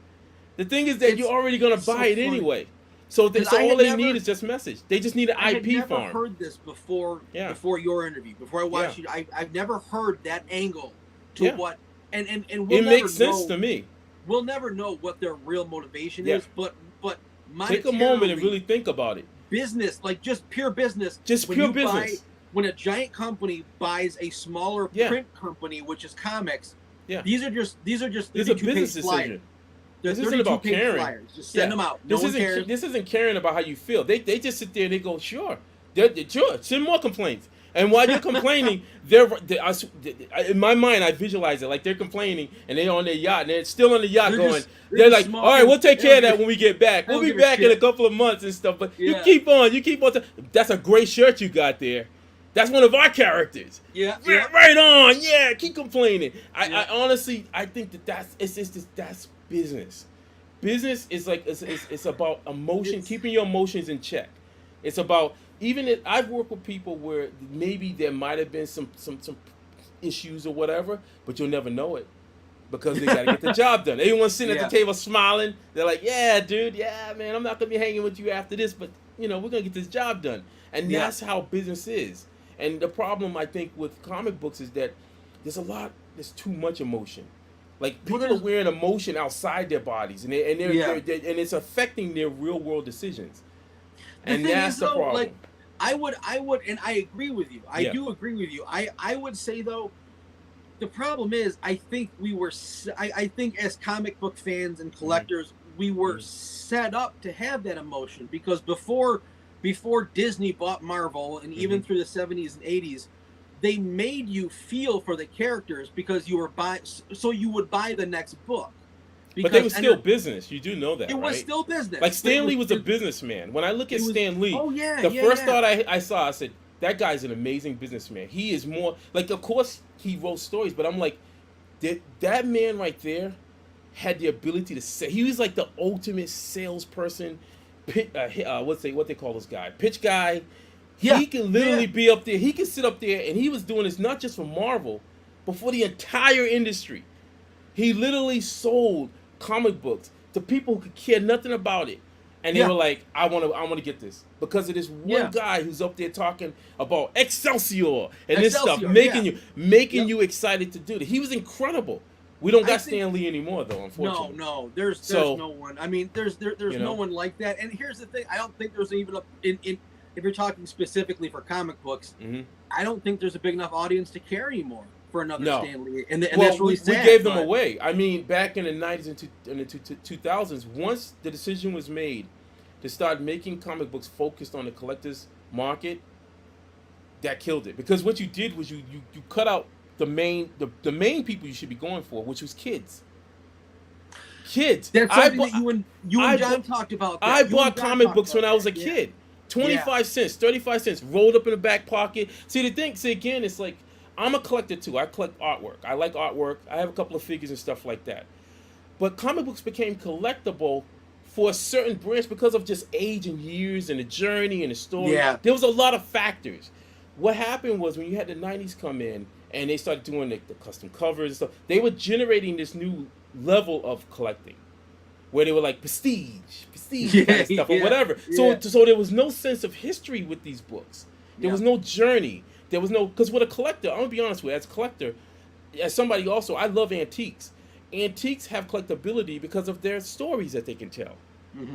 The thing is that you're already going to buy it anyway. So all they need is just message. They just need an IP farm. I had never heard this before your interview. Before I watched you, I've never heard that angle to what and we'll it makes sense to me. We'll never know what their real motivation is, but take a moment and really think about it. Business, like just pure business. Just pure business. When a giant company buys a smaller print company, which is comics, these are just it's a business decision. This isn't about caring. Flyers. Just send them out. This isn't caring about how you feel. They just sit there and they go, sure, sure, send more complaints. And while you're complaining, in my mind, I visualize it like they're complaining and they're on their yacht and they're still on the yacht they're like, all right, we'll take care of that when we get back. We'll be back in a couple of months and stuff. But you keep on. That's a great shirt you got there. That's one of our characters. Yeah. Right on. Yeah, keep complaining. I honestly, I think that's business. Business is like it's about emotion, keeping your emotions in check. It's about I've worked with people where maybe there might have been some issues or whatever, but you'll never know it because they gotta get the job done. Everyone's sitting at the table smiling. They're like, "Yeah, dude, yeah, man, I'm not gonna be hanging with you after this, but we're gonna get this job done." And that's how business is. And the problem I think with comic books is that there's too much emotion. Like people are wearing emotion outside their bodies, and they're and it's affecting their real world decisions. And that's the problem. Like, I would, and I agree with you. I do agree with you. I would say though, the problem is, I think I think as comic book fans and collectors, we were set up to have that emotion because before Disney bought Marvel, and even through the 70s and 80s, they made you feel for the characters because you would buy the next book. But they were still business. You do know that, It was still business. Like Stan Lee was a businessman. When I look at Stan Lee, the first thought I saw, I said, that guy's an amazing businessman. He is more, like, of course he wrote stories, but I'm like, that man right there had the ability to say, he was like the ultimate salesperson, what they call this guy? Pitch guy. He can literally be up there. He can sit up there, and he was doing this not just for Marvel, but for the entire industry. He literally sold comic books to people who could care nothing about it, and they were like, "I want to get this because of this one guy who's up there talking about Excelsior and this stuff, making you excited to do it." He was incredible. We don't got Stan Lee anymore, though, unfortunately. No, there's no one. I mean, there's no one like that. And here's the thing: I don't think there's even if you're talking specifically for comic books, I don't think there's a big enough audience to care anymore for another Stan Lee. And that's really sad. We gave them away. I mean, back in the 90s and the 2000s, once the decision was made to start making comic books focused on the collector's market, that killed it. Because what you did was you cut out the main people you should be going for, which was kids. Kids. That's something that you and John talked about. I bought comic books when I was a kid. 25 cents, 35 cents, rolled up in the back pocket. See, again, it's like, I'm a collector too. I collect artwork. I like artwork. I have a couple of figures and stuff like that. But comic books became collectible for a certain branch because of just age and years and the journey and the story. Yeah. There was a lot of factors. What happened was when you had the 90s come in and they started doing the custom covers and stuff, they were generating this new level of collecting where they were like prestige kind of stuff or whatever. So there was no sense of history with these books. There was no journey. There was no, because with a collector, I'm going to be honest with you, as a collector, as somebody also, I love antiques. Antiques have collectability because of their stories that they can tell.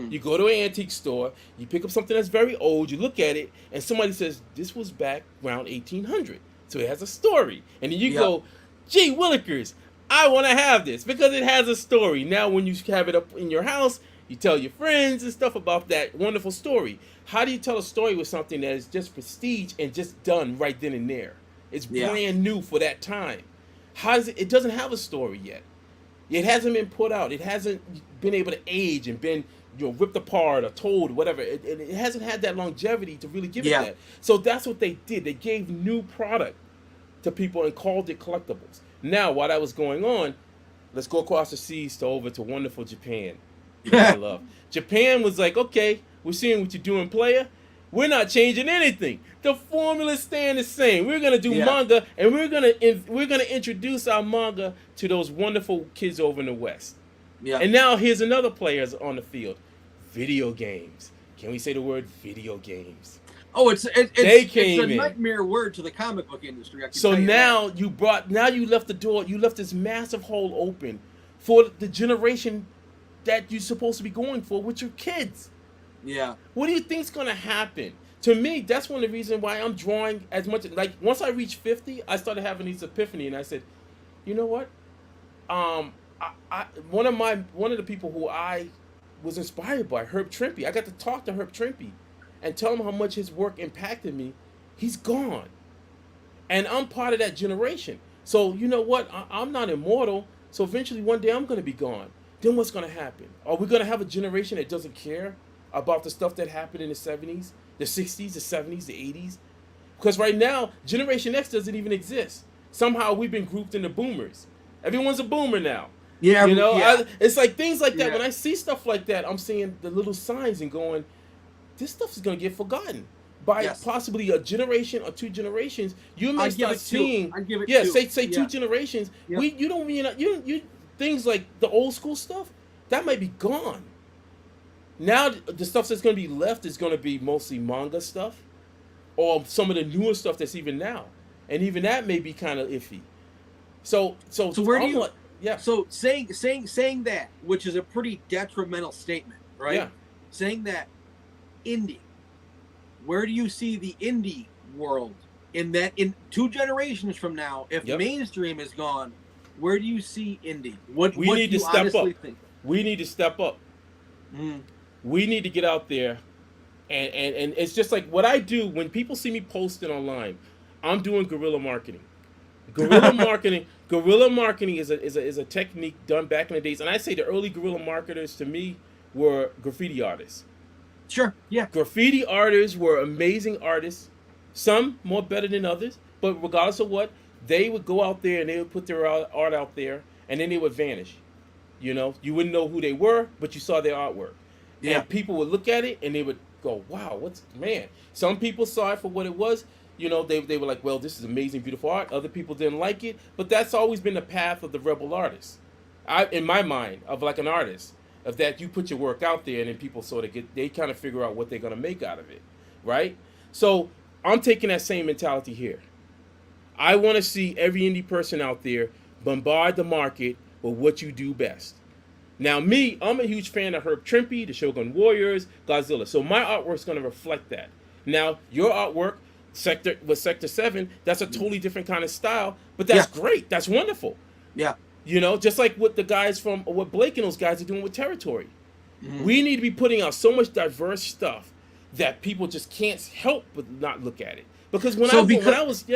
You go to an antique store, you pick up something that's very old, you look at it, and somebody says, this was back around 1800. So it has a story. And then you go, gee, Willikers, I want to have this because it has a story. Now when you have it up in your house, you tell your friends and stuff about that wonderful story. How do you tell a story with something that is just prestige and just done right then and there? It's brand new for that time. It doesn't have a story yet. It hasn't been put out. It hasn't been able to age and been ripped apart or told, whatever. It hasn't had that longevity to really give it that. So that's what they did. They gave new product to people and called it collectibles. Now, while that was going on, let's go across the seas to over to wonderful Japan. I love. Japan was like, okay, we're seeing what you're doing, player. We're not changing anything. The formula's staying the same. We're gonna do manga, and we're gonna introduce our manga to those wonderful kids over in the West. Yeah. And now here's another player on the field. Video games. Can we say the word video games? Oh, it's a nightmare word to the comic book industry. So now you left the door. You left this massive hole open for the generation that you're supposed to be going for with your kids. Yeah. What do you think's gonna happen? To me, that's one of the reasons why I'm drawing as much. Like once I reached 50, I started having these epiphany, and I said, you know what? One of the people who I was inspired by, Herb Trimpe. I got to talk to Herb Trimpe and tell him how much his work impacted me. He's gone, and I'm part of that generation. So you know what? I'm not immortal. So eventually, one day, I'm gonna be gone. Then what's gonna happen? Are we gonna have a generation that doesn't care about the stuff that happened in the 70s, the 60s, the 70s, the 80s? Because right now, Generation X doesn't even exist. Somehow we've been grouped into boomers. Everyone's a boomer now. Yeah, you know, it's like things like that. Yeah. When I see stuff like that, I'm seeing the little signs and going, this stuff is gonna get forgotten by possibly a generation or two generations. You may start seeing, say 2 generations. Yep. You don't mean you things like the old school stuff that might be gone. Now the stuff that's going to be left is going to be mostly manga stuff, or some of the newer stuff that's even now, and even that may be kind of iffy. So where do you? So saying that, which is a pretty detrimental statement, right? Yeah. Saying that indie, where do you see the indie world in 2 generations from now? If mainstream is gone, where do you see indie? What we need to step up. Think? We need to step up. Mm. We need to get out there, and it's just like what I do when people see me posting online. I'm doing guerrilla marketing. Guerrilla marketing is a technique done back in the days, and I say the early guerrilla marketers to me were graffiti artists. Sure, yeah. Graffiti artists were amazing artists, some more better than others, but regardless of what, they would go out there and they would put their art out there, and then they would vanish. You know, you wouldn't know who they were, but you saw their artwork. Yeah. And people would look at it and they would go, wow, some people saw it for what it was. You know, they were like, well, this is amazing, beautiful art. Other people didn't like it, but that's always been the path of the rebel artist. In my mind, of like an artist, of that you put your work out there and then people sort of they kind of figure out what they're going to make out of it, right? So I'm taking that same mentality here. I want to see every indie person out there bombard the market with what you do best. Now, me, I'm a huge fan of Herb Trimpe, the Shogun Warriors, Godzilla. So my artwork's going to reflect that. Now, your artwork, Sector 7, that's a totally different kind of style, but that's great. That's wonderful. Yeah. You know, just like what what Blake and those guys are doing with Territory. Mm-hmm. We need to be putting out so much diverse stuff that people just can't help but not look at it. Because when I was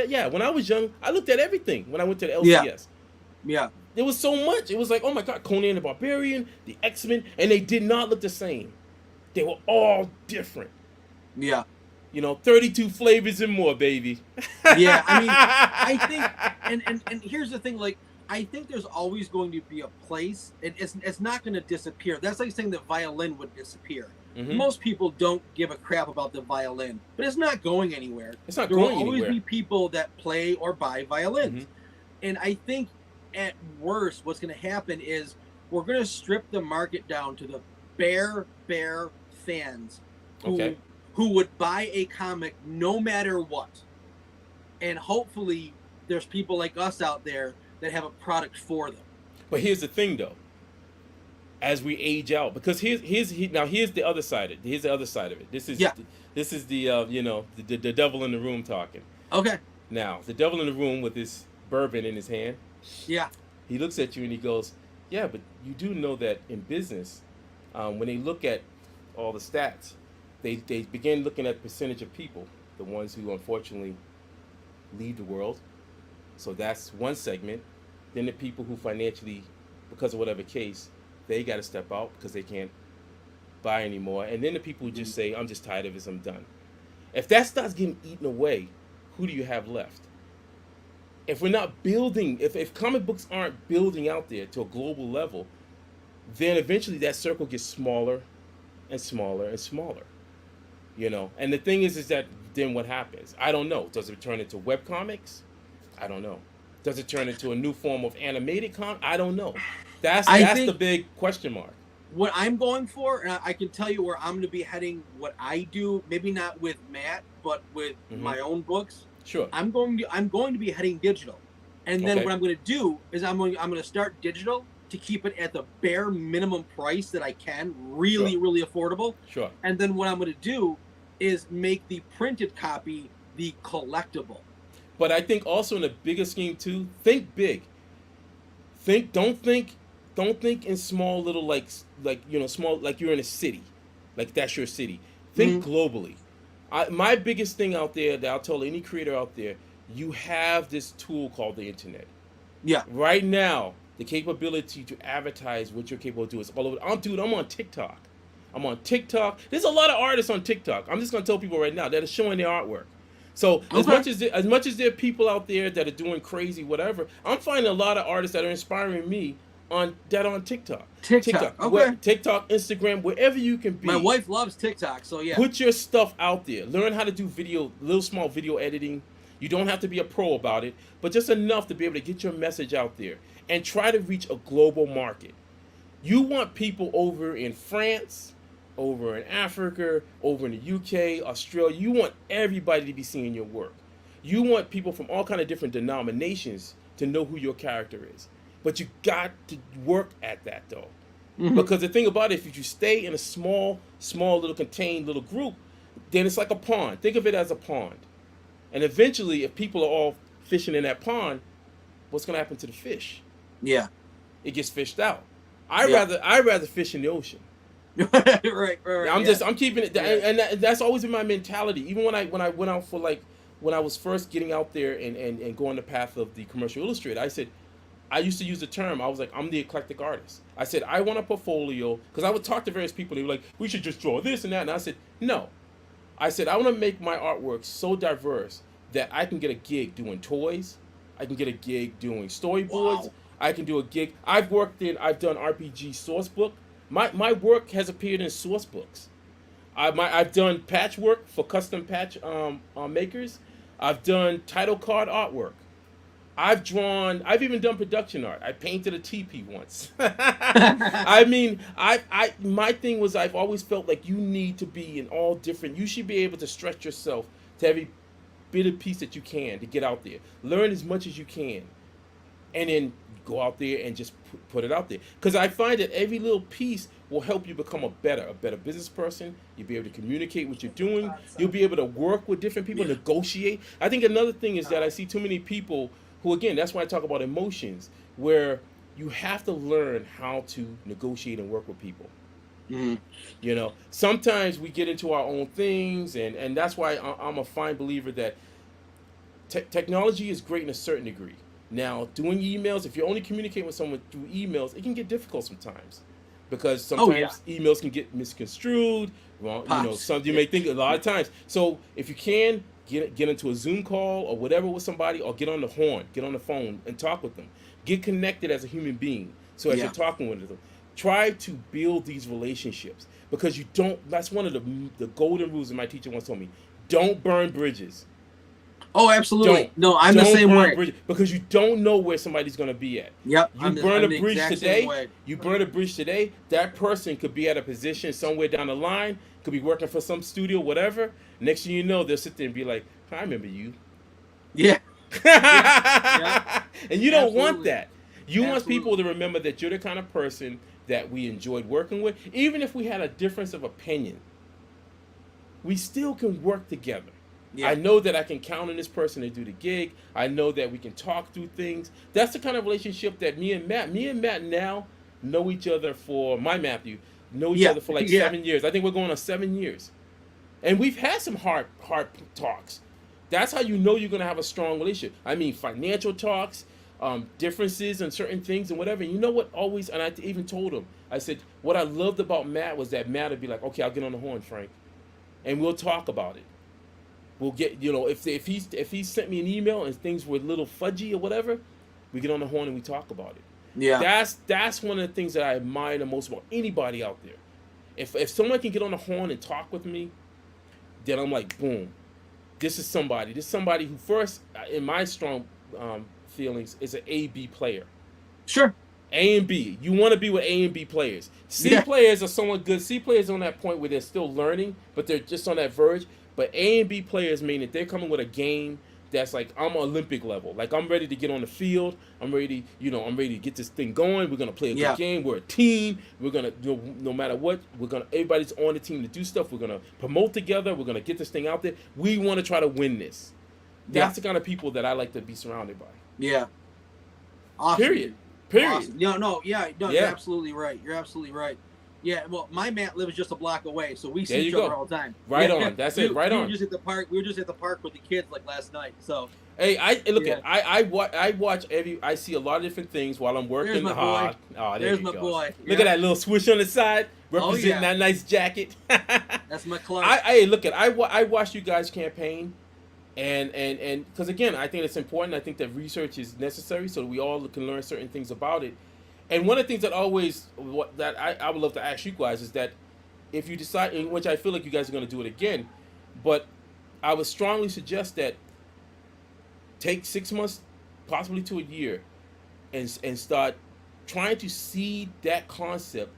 young, I looked at everything when I went to the LCS. Yeah. There was so much. It was like, oh my God, Conan the Barbarian, the X-Men, and they did not look the same. They were all different. Yeah. You know, 32 flavors and more, baby. Yeah, I mean, I think, and here's the thing, like, I think there's always going to be a place, and it's not going to disappear. That's like saying the violin would disappear. Mm-hmm. Most people don't give a crap about the violin, but it's not going anywhere. There will always be people that play or buy violins. Mm-hmm. And I think at worst, what's going to happen is we're going to strip the market down to the bare fans who would buy a comic no matter what. And hopefully there's people like us out there that have a product for them. But here's the thing, though. As we age out, because here's the other side of it. Here's the other side of it. This is the devil in the room talking. Okay. Now, the devil in the room with his bourbon in his hand. Yeah. He looks at you and he goes, yeah, but you do know that in business, when they look at all the stats, they begin looking at percentage of people, the ones who unfortunately leave the world. So that's one segment. Then the people who financially, because of whatever case, they got to step out because they can't buy anymore. And then the people who just say, I'm just tired of this, I'm done. If that starts getting eaten away, who do you have left? if we're not building, if comic books aren't building out there to a global level, then eventually that circle gets smaller and smaller and smaller. You know, and the thing is that then what happens? I don't know. Does it turn into webcomics? I don't know. Does it turn into a new form of animated I don't know. That's the big question mark. What I'm going for, and I can tell you where I'm going to be heading. What I do, maybe not with Matt, but with my own books. Sure. I'm going to be heading digital, and then what I'm going to do is I'm going to start digital to keep it at the bare minimum price that I can, really affordable. Sure. And then what I'm going to do is make the printed copy the collectible. But I think also in the bigger scheme too, think big. Don't think in small little like small, like you're in a city, like that's your city. Think globally. My biggest thing out there that I'll tell any creator out there, you have this tool called the internet. Yeah. Right now, the capability to advertise what you're capable of doing is all over. I'm on TikTok. There's a lot of artists on TikTok. I'm just gonna tell people right now that are showing their artwork. So as much as there are people out there that are doing crazy whatever, I'm finding a lot of artists that are inspiring me on TikTok. Okay. TikTok, Instagram, wherever you can be. My wife loves TikTok, so yeah. Put your stuff out there. Learn how to do small video editing. You don't have to be a pro about it, but just enough to be able to get your message out there and try to reach a global market. You want people over in France, over in Africa, over in the UK, Australia. You want everybody to be seeing your work. You want people from all kind of different denominations to know who your character is. But you got to work at that though. Because the thing about it, if you stay in a small little contained little group, then it's like a pond. Think of it as a pond. And eventually, if people are all fishing in that pond, what's going to happen to the fish? Yeah. It gets fished out. I'd rather fish in the ocean. right. I'm keeping it, and that's always been my mentality. Even when I went out for when I was first getting out there and going the path of the commercial illustrator, I used to use the term, I was like, I'm the eclectic artist. I said, I want a portfolio, because I would talk to various people, they were like, we should just draw this and that, and I said, no. I said, I want to make my artwork so diverse that I can get a gig doing toys, I can get a gig doing storyboards, I can do a gig, I've done RPG source book. My work has appeared in source books. I've done patchwork for custom patch makers. I've done title card artwork. I've even done production art. I painted a teepee once. I mean, my thing was I've always felt like you need to be in all different. You should be able to stretch yourself to every bit of piece that you can to get out there. Learn as much as you can, and then go out there and just put it out there. Because I find that every little piece will help you become a better business person. You'll be able to communicate what you're doing. You'll be able to work with different people, negotiate. I think another thing is that I see too many people who, again, that's why I talk about emotions, where you have to learn how to negotiate and work with people. You know, sometimes we get into our own things, and that's why I'm a fine believer that technology is great in a certain degree. Now, doing emails, if you're only communicating with someone through emails, it can get difficult sometimes, because sometimes emails can get misconstrued. Wrong, you may think a lot of times. So if you can get into a Zoom call or whatever with somebody, or get on the phone and talk with them. Get connected as a human being. So as you're talking with them, try to build these relationships, because you don't. That's one of the golden rules that my teacher once told me. Don't burn bridges. Oh, absolutely. I'm the same way. Bridges, because you don't know where somebody's going to be at. Yep. You burn a bridge today. That person could be at a position somewhere down the line. Could be working for some studio, whatever. Next thing you know, they'll sit there and be like, I remember you. Yeah. And you don't want that. You want people to remember that you're the kind of person that we enjoyed working with. Even if we had a difference of opinion, we still can work together. Yeah. I know that I can count on this person to do the gig. I know that we can talk through things. That's the kind of relationship that me and Matt now know each other for, know each other for like 7 years. I think we're going on 7 years. And we've had some hard talks. That's how you know you're going to have a strong relationship. I mean, financial talks, differences in certain things and whatever. And you know what always, and I even told him, I said, what I loved about Matt was that Matt would be like, okay, I'll get on the horn, Frank. And we'll talk about it. We'll get, if he sent me an email and things were a little fudgy or whatever, we get on the horn and we talk about it. Yeah. That's one of the things that I admire the most about anybody out there. If someone can get on the horn and talk with me, then I'm like, boom, this is somebody. This is somebody who first, in my strong feelings, is an A-B player. Sure. A and B. You want to be with A and B players. C players are somewhat good. C players are on that point where they're still learning, but they're just on that verge. But A and B players mean that they're coming with a game that's like, I'm Olympic level. Like, I'm ready to get on the field. I'm ready to get this thing going. We're gonna play a good game. We're a team. We're gonna, no matter what, everybody's on the team to do stuff. We're gonna promote together. We're gonna get this thing out there. We want to try to win this. That's the kind of people that I like to be surrounded by. Yeah. Awesome. Period. Awesome. You're absolutely right. You're absolutely right. Yeah, well, my mat lives just a block away, so we see each other all the time. Right on. That's it. Right on. We were just at the park with the kids like last night. So hey, I watch I see a lot of different things while I'm working hard. Oh, there's my boy. Look at that little swoosh on the side, representing that nice jacket. That's my Clark. I watch you guys campaign, and because again, I think it's important. I think that research is necessary so that we all can learn certain things about it. And one of the things that I would love to ask you guys is that if you decide, in which I feel like you guys are going to do it again, but I would strongly suggest that take 6 months, possibly to a year, and start trying to seed that concept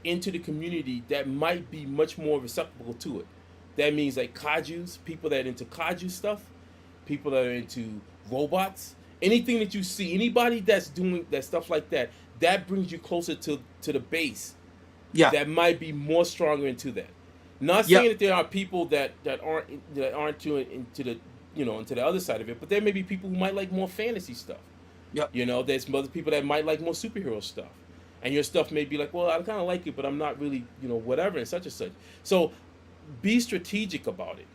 into the community that might be much more receptive to it. That means like kajus, people that are into kaju stuff, people that are into robots, anything that you see, anybody that's doing that stuff like that. That brings you closer to the base. Yeah. That might be more stronger into that. Not saying that there are people that aren't into the other side of it, but there may be people who might like more fantasy stuff. Yep. There's other people that might like more superhero stuff. And your stuff may be like, well, I kind of like it, but I'm not really, whatever, and such and such. So be strategic about it.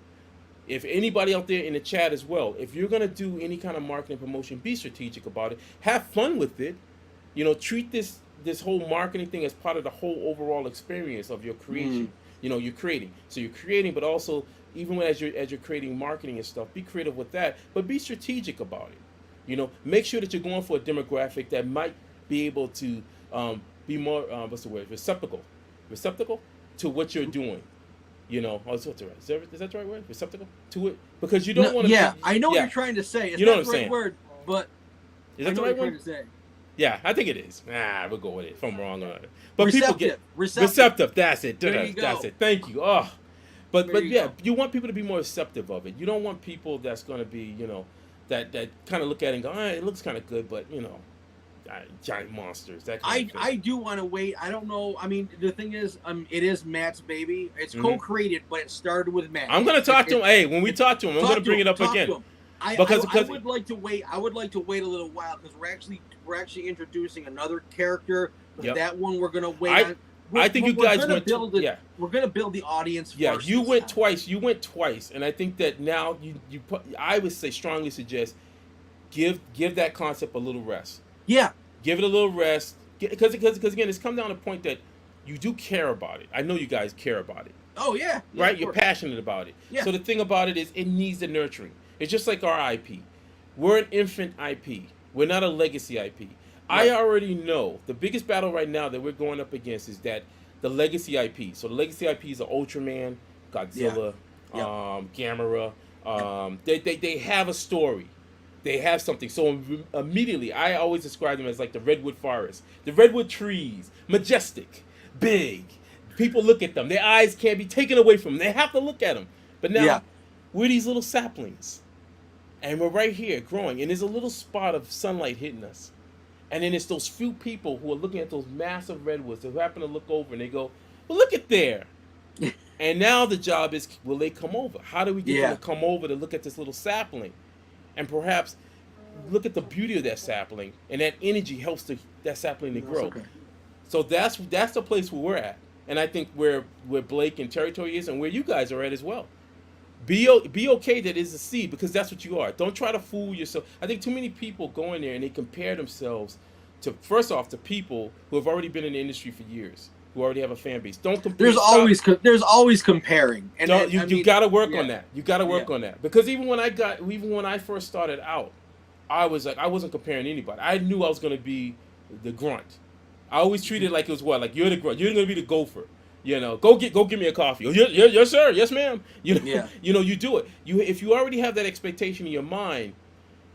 If anybody out there in the chat as well, if you're going to do any kind of marketing promotion, be strategic about it. Have fun with it. Treat this whole marketing thing as part of the whole overall experience of your creation. You're creating. So you're creating, but also even as you're creating marketing and stuff, be creative with that, but be strategic about it. Make sure that you're going for a demographic that might be able to be more receptacle to what you're doing. What's the right? Is that the right word? Receptacle to it, because you don't want to. Yeah, I know what you're trying to say. It's not the right word, but is that the right word? Yeah, I think it is. We'll go with it. If I'm wrong on it, but receptive. People get receptive. That's it. That's it. Thank you. Oh, but you want people to be more receptive of it. You don't want people that's going to be, that kind of look at it and go, it looks kind of good, but giant monsters. That kind of thing. I do want to wait. I don't know. I mean, the thing is, it is Matt's baby. It's co-created, but it started with Matt. I'm going to talk to him. Hey, when we talk to him, I'm going to bring it up again. I would like to wait. I would like to wait a little while because we're actually introducing another character. But that one we're gonna wait on. I think you guys went. We're gonna build the audience. Yeah, you went twice. You went twice, and I think that now you put. I would strongly suggest give that concept a little rest. Yeah, give it a little rest because again, it's come down to the point that you do care about it. I know you guys care about it. Oh yeah, right. You're passionate about it. Yeah. So the thing about it is, it needs the nurturing. It's just like our IP. We're an infant IP. We're not a legacy IP. Right. I already know the biggest battle right now that we're going up against is that the legacy IP. So the legacy IPs are Ultraman, Godzilla, Gamera. They have a story. They have something. So immediately, I always describe them as like the redwood forest. The redwood trees, majestic, big. People look at them. Their eyes can't be taken away from them. They have to look at them. But now, we're these little saplings. And we're right here growing, and there's a little spot of sunlight hitting us. And then it's those few people who are looking at those massive redwoods who happen to look over and they go, well, look at there. And now the job is, will they come over? How do we get them to come over to look at this little sapling? And perhaps look at the beauty of that sapling, and that energy helps that sapling to grow. Okay. So that's the place where we're at. And I think where Blake and Territory is and where you guys are at as well. Be okay that it's a seed, because that's what you are. Don't try to fool yourself. I think too many people go in there and they compare themselves to, first off, to people who have already been in the industry for years, who already have a fan base. Don't compare. There's always comparing, and you got to work on that. You got to work on that, because even when I first started out, I was like, I wasn't comparing anybody. I knew I was going to be the grunt. I always treated it like it was you're the grunt. You're going to be the gopher. Go get me a coffee. Oh, yes sir, yes ma'am. You do it. If you already have that expectation in your mind,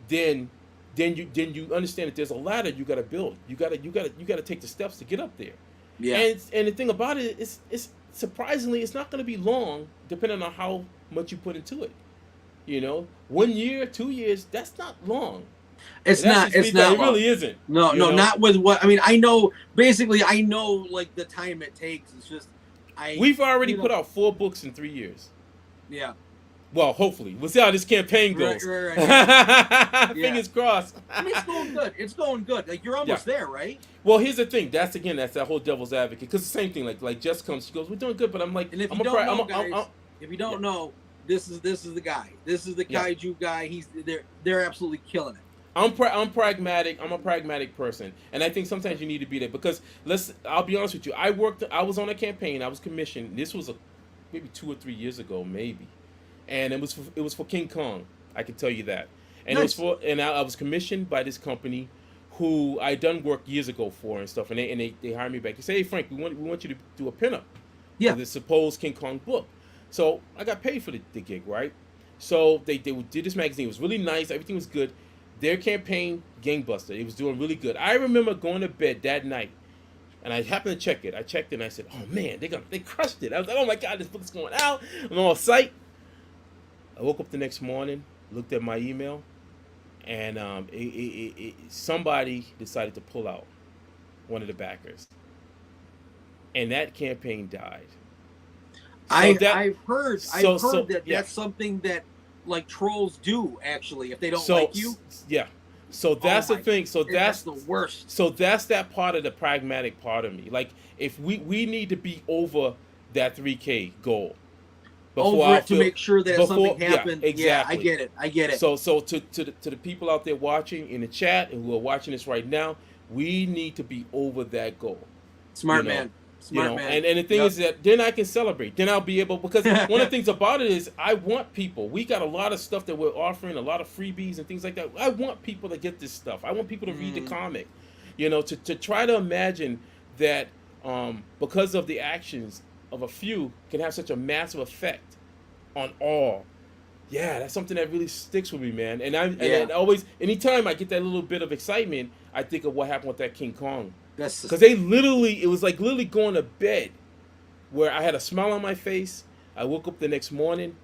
then you understand that there's a ladder you got to build. You got to take the steps to get up there. Yeah. And the thing about it is, it's surprisingly, it's not going to be long, depending on how much you put into it. 1 year, 2 years, that's not long. It's not. It really isn't. No, not with what. I mean, I know like the time it takes. It's just we've already put out 4 books in 3 years. Yeah. Well, hopefully. We'll see how this campaign goes. Right. Fingers crossed. I mean, it's going good. It's going good. Like, you're almost there, right? Well, here's the thing. That's that whole devil's advocate. Because the same thing. Like Jess comes, she goes, "We're doing good," but I'm like, and if you don't know, this is the guy. This is the kaiju guy. They're absolutely killing it. I'm pragmatic. I'm a pragmatic person, and I think sometimes you need to be there because I'll be honest with you. I was on a campaign. I was commissioned. This was maybe 2 or 3 years ago, maybe. And it was for King Kong. I can tell you that. And nice. I was commissioned by this company who I done work years ago for and stuff. And they hired me back. They say, "Hey Frank, we want you to do a pinup for the supposed King Kong book." So I got paid for the gig, right? So they did this magazine. It was really nice. Everything was good. Their campaign, gangbuster. It was doing really good. I remember going to bed that night, and I happened to check it. I checked it, and I said, "Oh man, they crushed it." I was like, "Oh my God, this book's going out." I'm all psyched. I woke up the next morning, looked at my email, and somebody decided to pull out, one of the backers, and that campaign died. I've heard that that's something that like trolls do actually if they don't like you. Yeah. So that's the thing. So that's the worst. So that's that part of the pragmatic part of me. Like if we need to be over that 3K goal. To make sure that something happened. Yeah, exactly. Yeah, I get it. So to the people out there watching in the chat and who are watching this right now, we need to be over that goal. Smart man. Man. And the thing is that then I can celebrate. Then I'll be able, because one of the things about it is I want people. We got a lot of stuff that we're offering, a lot of freebies and things like that. I want people to get this stuff. I want people to read the comic. To try to imagine that because of the actions of a few can have such a massive effect on all. Yeah, that's something that really sticks with me, man. And I always, anytime I get that little bit of excitement, I think of what happened with that King Kong. Because it was like literally going to bed where I had a smile on my face. I woke up the next morning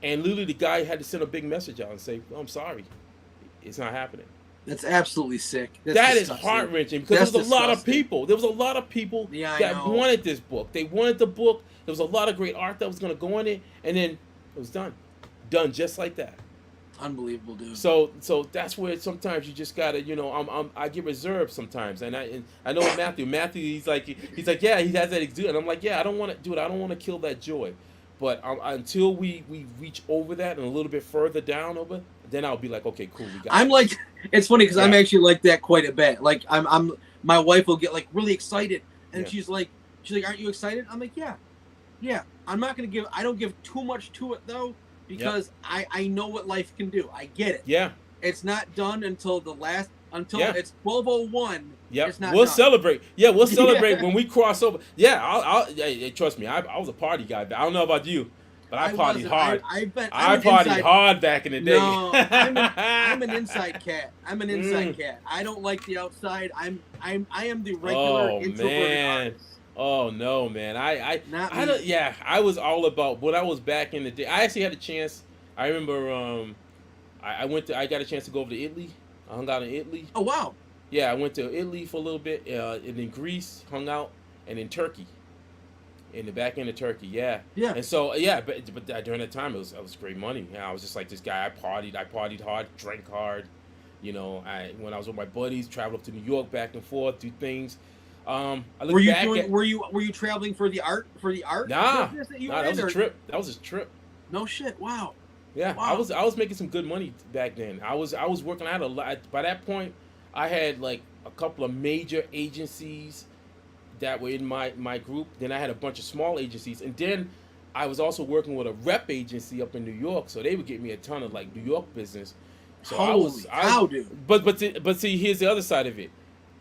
and literally the guy had to send a big message out and say, "Oh, I'm sorry. It's not happening." That's absolutely sick. That is heart-wrenching because there was a lot of people. There was a lot of people that wanted this book. They wanted the book. There was a lot of great art that was going to go in it, and then it was done. Done just like that. Unbelievable, dude. So that's where sometimes you just gotta, I get reserved sometimes, and I know Matthew, he's like, yeah, he has that exude, and I'm like, yeah, I don't want to do it. I don't want to kill that joy, but until we reach over that and a little bit further down over, then I'll be like, okay, cool. It's funny because I'm actually like that quite a bit. Like my wife will get like really excited, and she's like, aren't you excited? I'm like, yeah. I'm not gonna I don't give too much to it though. Because I know what life can do. I get it. Yeah. It's not done until it's 12:01. Yeah. It's not we'll done. Celebrate. Yeah, we'll celebrate when we cross over. Yeah, I'll trust me. I was a party guy. I don't know about you, but I partied hard. I partied hard back in the day. No, I'm an inside cat. I'm an inside cat. I don't like the outside. I am the regular introverted artist. Oh no, man! I don't. Yeah, I was all about when I was back in the day. I actually had a chance. I remember I got a chance to go over to Italy. I hung out in Italy. Oh wow! Yeah, I went to Italy for a little bit, and then Greece, hung out, and in Turkey. In the back end of Turkey, yeah. And so but during that time it was great money. I was just like this guy. I partied hard, drank hard. When I was with my buddies, traveled up to New York back and forth, do things. Were you traveling for the art? Nah, that was a trip. That was a trip. No shit. Wow. Yeah, wow. I was making some good money back then. I was working. I had a lot. By that point, I had like a couple of major agencies that were in my group. Then I had a bunch of small agencies, and then I was also working with a rep agency up in New York, so they would get me a ton of like New York business. So Holy cow, dude. But see, here's the other side of it.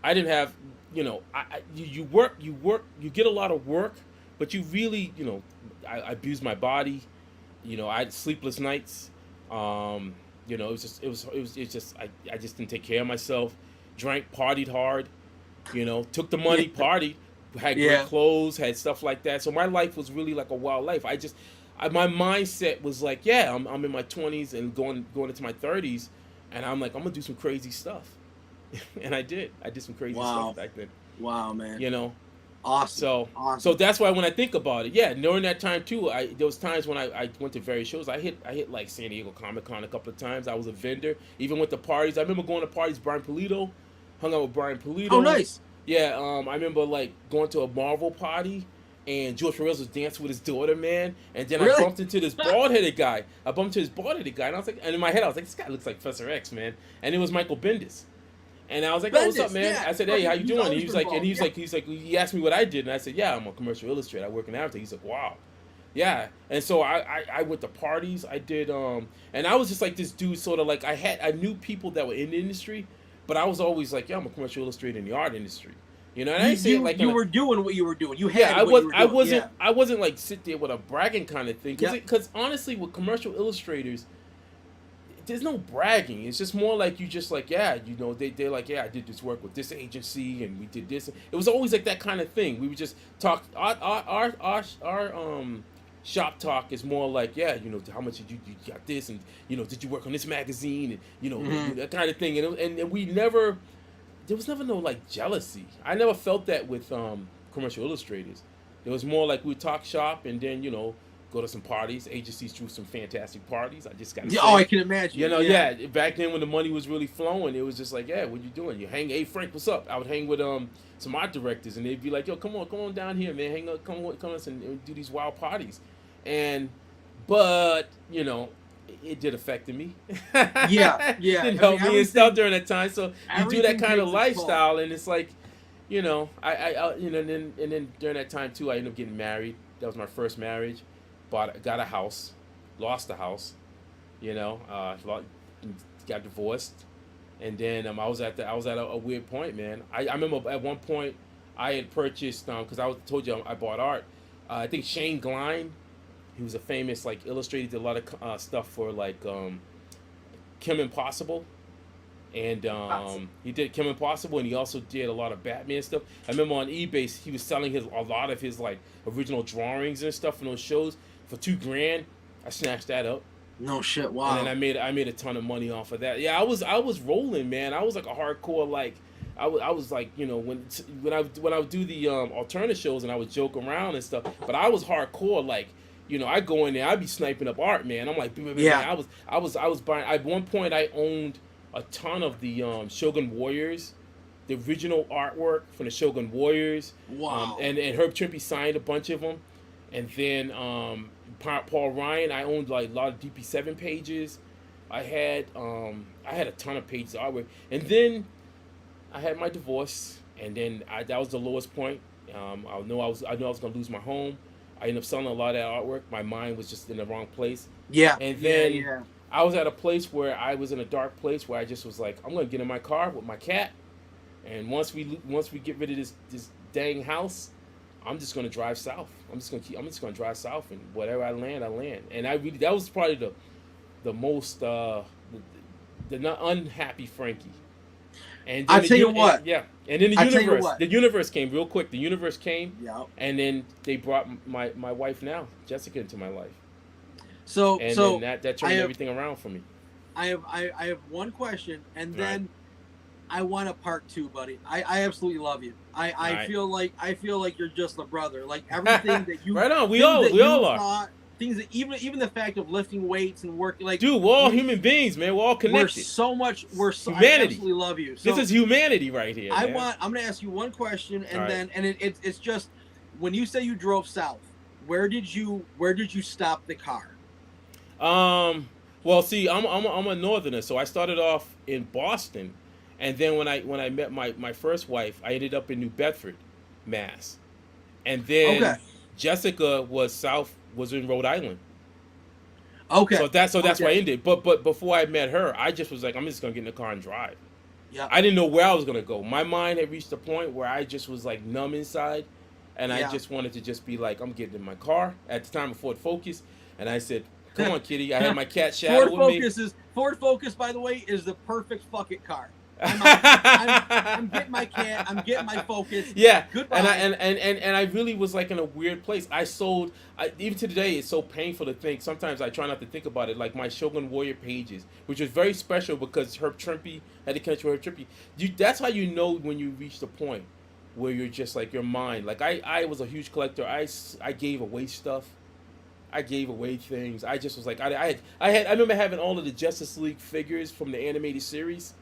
I didn't have, you work, you get a lot of work, but you really, I abused my body. I had sleepless nights. It was just I just didn't take care of myself. Drank, partied hard. Took the money, partied, had great clothes, had stuff like that. So my life was really like a wild life. My mindset was like, I'm in my 20s and going into my 30s, and I'm like, I'm gonna do some crazy stuff. And I did some crazy stuff back then. Wow, man. Awesome. So that's why when I think about it, during that time too, there was times when I went to various shows. I hit like San Diego Comic-Con a couple of times. I was a vendor, even with the parties. I remember going to parties. Brian Pulido, hung out with Brian Pulido. Oh, nice. Yeah, I remember like going to a Marvel party, and George Perez was dancing with his daughter, man. And then I bumped into this bald-headed guy. And I was like, and in my head I was like, this guy looks like Professor X, man. And it was Michael Bendis. And I was like, oh, what's up, man? I said, hey, how you doing? And he's like, he asked me what I did, and I said, yeah, I'm a commercial illustrator. I work in advertising. He's like, wow. Yeah. And so I went to parties. I did, and I was just like this dude, sort of like I knew people that were in the industry, but I was always like, yeah, I'm a commercial illustrator in the art industry. And I didn't say it like you were doing what you were doing. You had I wasn't like sit there with a bragging kind of thing, because honestly, with commercial illustrators, there's no bragging. It's just more like you just like, they're like, I did this work with this agency and we did this. It was always like that kind of thing. We would just talk. Our shop talk is more like, how much did you got this, and did you work on this magazine, and that kind of thing. And we never, there was never no like jealousy. I never felt that with commercial illustrators. It was more like we talk shop, and then go to some parties. Agencies threw some fantastic parties. I just got to say. Oh, I can imagine. Back then when the money was really flowing, it was just like, what you doing? You hang, hey Frank, what's up? I would hang with some art directors, and they'd be like, yo, come on down here, man. Hang up, come on, and do these wild parties. But it did affect me. Didn't help me and stuff during that time. So you do that kind of lifestyle, and it's like, and then during that time too, I ended up getting married. That was my first marriage. Got a house, lost the house, got divorced, and then I was at a weird point, man. I remember at one point I had purchased because I told you I bought art. I think Shane Glein, he was a famous like illustrator, did a lot of stuff for like Kim Impossible, and he did Kim Impossible, and he also did a lot of Batman stuff. I remember on eBay he was selling a lot of his like original drawings and stuff from those shows for $2,000. I snatched that up. No shit, wow. And then I made a ton of money off of that. Yeah, I was rolling, man. I was like a hardcore like I was like, when I would do the alternate shows and I would joke around and stuff, but I was hardcore like, I go in there, I'd be sniping up art, man. I'm like, man, I was buying. At one point I owned a ton of the Shogun Warriors, the original artwork from the Shogun Warriors. Wow. And Herb Trimpe signed a bunch of them. And then Paul Ryan, I owned like a lot of DP7 pages. I had a ton of pages of artwork. And then I had my divorce, and then that was the lowest point. I knew I was gonna lose my home. I ended up selling a lot of that artwork. My mind was just in the wrong place. Yeah. And then I was at a place where I was in a dark place where I just was like, I'm gonna get in my car with my cat, and once we get rid of this dang house, I'm just gonna drive south. I'm just gonna drive south, and whatever I land. And that was probably the most the not unhappy Frankie. And then I'll tell you what. And then the universe came real quick. The universe came, and then they brought my wife now, Jessica, into my life. So then that turned everything around for me. I have one question, and then I want a part two, buddy. I absolutely love you. I feel like you're just a brother. Like everything that you right on. We all are. Things that even the fact of lifting weights and working, like, dude, we're all human beings, man. We're all connected. Humanity. I absolutely love you. So this is humanity right here. I'm gonna ask you one question, and it's just, when you say you drove south, where did you stop the car? Well, see, I'm a northerner, so I started off in Boston, and then when I met my first wife, I ended up in New Bedford, Mass, and then Okay. Jessica was in Rhode Island. Okay. So that's why I ended. But before I met her, I just was like, I'm just gonna get in the car and drive. Yeah. I didn't know where I was gonna go. My mind had reached a point where I just was like numb inside, and I just wanted to just be like, I'm getting in my car. At the time of Ford Focus, and I said, come on, kitty. I had my cat Shadow with me. Ford Focus, by the way, is the perfect fuck it car. I'm getting my cat. I'm getting my Focus. Yeah. Goodbye. And I really was like in a weird place. Even to today, it's so painful to think. Sometimes I try not to think about it. Like my Shogun Warrior pages, which was very special because Herb Trimpe had to catch Herb Trimpe. That's how you know when you reach the point where you're just like your mind. Like I was a huge collector. I gave away stuff. I gave away things. I just was like I remember having all of the Justice League figures from the animated series.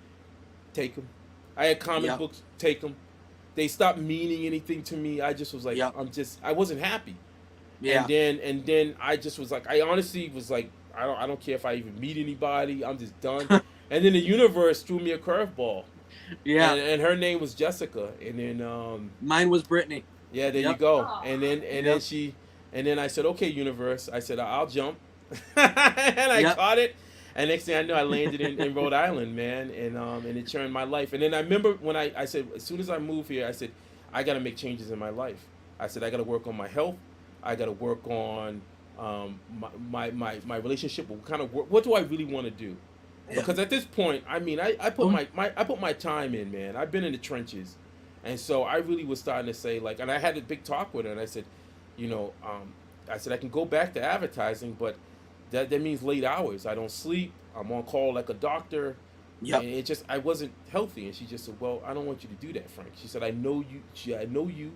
Take them. I had comic books. Take them. They stopped meaning anything to me. I just was like, I wasn't happy. Yeah. And then I just was like, I honestly was like, I don't care if I even meet anybody. I'm just done. And then the universe threw me a curveball. Yeah. And her name was Jessica. And then mine was Brittany. Yeah, there you go. And then I said, okay, universe. I said, I'll jump. And I caught it. And next thing I knew, I landed in Rhode Island, man, and it turned my life. And then I remember when I said, as soon as I moved here, I said, I got to make changes in my life. I said, I got to work on my health. I got to work on my relationship. What do I really want to do? Yeah. Because at this point, I mean, I put my time in, man. I've been in the trenches, and so I really was starting to say, like, and I had a big talk with her, and I said, I said I can go back to advertising, but that means late hours. I don't sleep. I'm on call like a doctor. Yeah. And it just, I wasn't healthy. And she just said, well, I don't want you to do that, Frank. She said, I know you. I know you.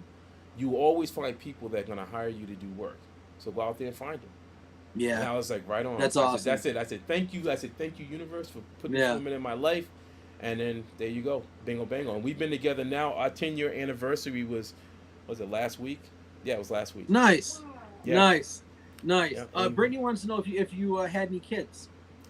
You always find people that are going to hire you to do work. So go out there and find them. Yeah. And I was like, right on. That's awesome. That's it. I said, thank you. I said, thank you, universe, for putting this woman in my life. And then there you go. Bingo, bango. And we've been together now. Our 10-year anniversary was it last week? Yeah, it was last week. Nice. Yeah. Nice. Yeah, Brittany wants to know if you had any kids.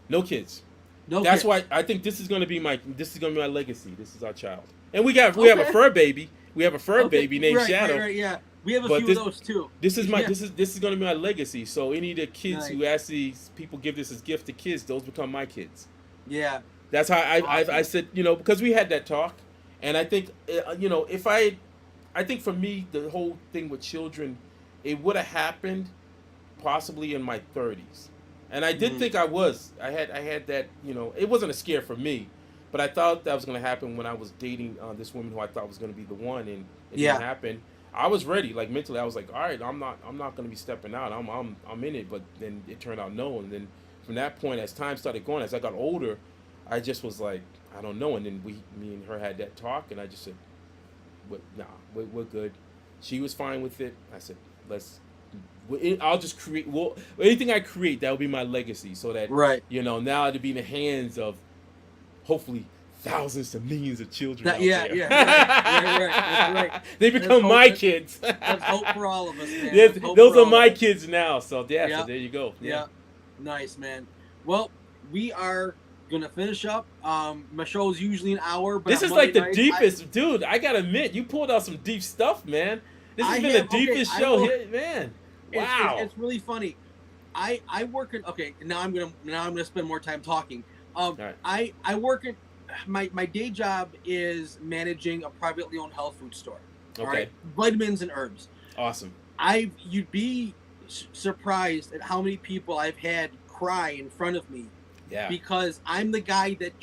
No kids. That's why I think this is gonna be my legacy. This is our child, and we have a fur baby. We have a fur baby named Shadow. Right, yeah. We have a few of those too. This is this is gonna be my legacy. So any of the kids who actually people give this as gift to kids, those become my kids. Yeah. That's how I said, because we had that talk, and I think I think for me the whole thing with children, it would have happened possibly in my 30s. And I did think I had that, it wasn't a scare for me, but I thought that was going to happen when I was dating this woman who I thought was going to be the one, and it didn't happen. I was ready, like mentally. I was like, all right, I'm not going to be stepping out. I'm in it, but then it turned out no. And then from that point, as time started going, as I got older, I just was like, I don't know. And then me and her had that talk, and I just said, we're good. She was fine with it. I said, I'll just create. Well, anything I create, that will be my legacy. So that now to be in the hands of hopefully thousands to millions of children. Right. They become my kids. Let's hope for all of us, man. Those are my kids now. So so there you go. Yeah. Nice, man. Well, we are gonna finish up. My show is usually an hour, but this is like the deepest, dude. I gotta admit, you pulled out some deep stuff, man. This has been the deepest show here, man. Wow, it's really funny. I work in now I'm gonna spend more time talking. Right. I work in my day job is managing a privately owned health food store. Okay. All right, vitamins and herbs. Awesome. You'd be surprised at how many people I've had cry in front of me. Yeah. Because I'm the guy that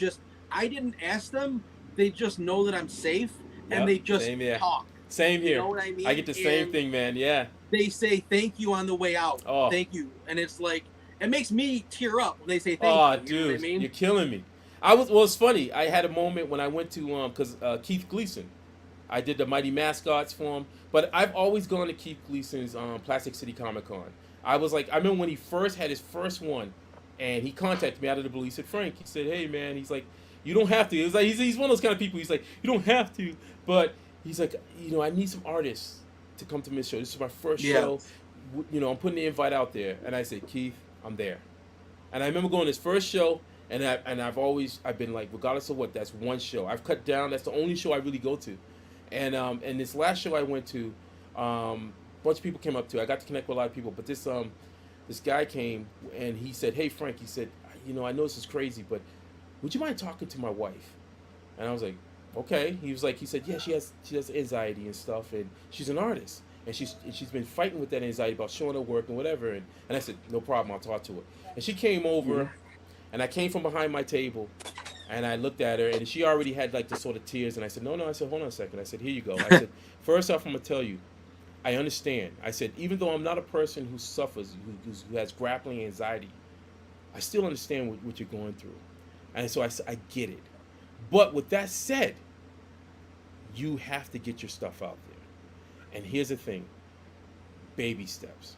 I didn't ask them. They just know that I'm safe, and they just talk. Same here. You know what I mean? I get the same thing, man. Yeah. They say thank you on the way out. Oh. Thank you. And it's like, it makes me tear up when they say thank you. Oh, dude, you know what I mean? You're killing me. It's funny. I had a moment when I went to, because Keith Gleason, I did the Mighty Mascots for him, but I've always gone to Keith Gleason's Plastic City Comic Con. I was like, I remember when he first had his first one, and he contacted me out of the blue. He said, Frank, he said, hey, man, he's like, you don't have to. It was like, he's one of those kind of people. He's like, you don't have to, but he's like, I need some artists to come to this show. This is my first show. I'm putting the invite out there. And I said, Keith, I'm there. And I remember going to his first show, and I've been like, regardless of what, that's one show. I've cut down. That's the only show I really go to. And this last show I went to, a bunch of people came up to. I got to connect with a lot of people, but this guy came and he said, "Hey Frank," he said, "I know this is crazy, but would you mind talking to my wife?" And I was like, "Okay." He said, "Yeah, she has anxiety and stuff, and she's an artist, and she's been fighting with that anxiety about showing her work and whatever." And I said, "No problem, I'll talk to her." And she came over, and I came from behind my table, and I looked at her, and she already had like the sort of tears. And I said, "No." I said, "Hold on a second." I said, "Here you go." I said, "First off, I'm gonna tell you, I understand." I said, "Even though I'm not a person who suffers, who has grappling anxiety, I still understand what you're going through." And so I get it. But with that said, you have to get your stuff out there. And here's the thing. Baby steps.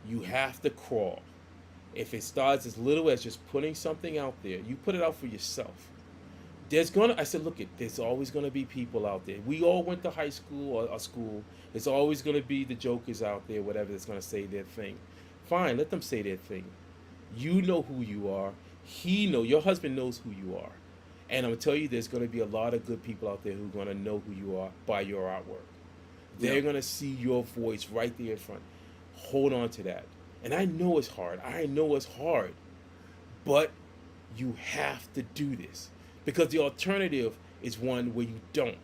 You have to crawl. If it starts as little as just putting something out there, you put it out for yourself. I said, look, there's always going to be people out there. We all went to high school or school. There's always going to be the jokers out there, whatever, that's going to say their thing. Fine, let them say their thing. You know who you are. Your husband knows who you are. And I'm going to tell you, there's going to be a lot of good people out there who are going to know who you are by your artwork. They're going to see your voice right there in front. Hold on to that. And I know it's hard. But you have to do this. Because the alternative is one where you don't.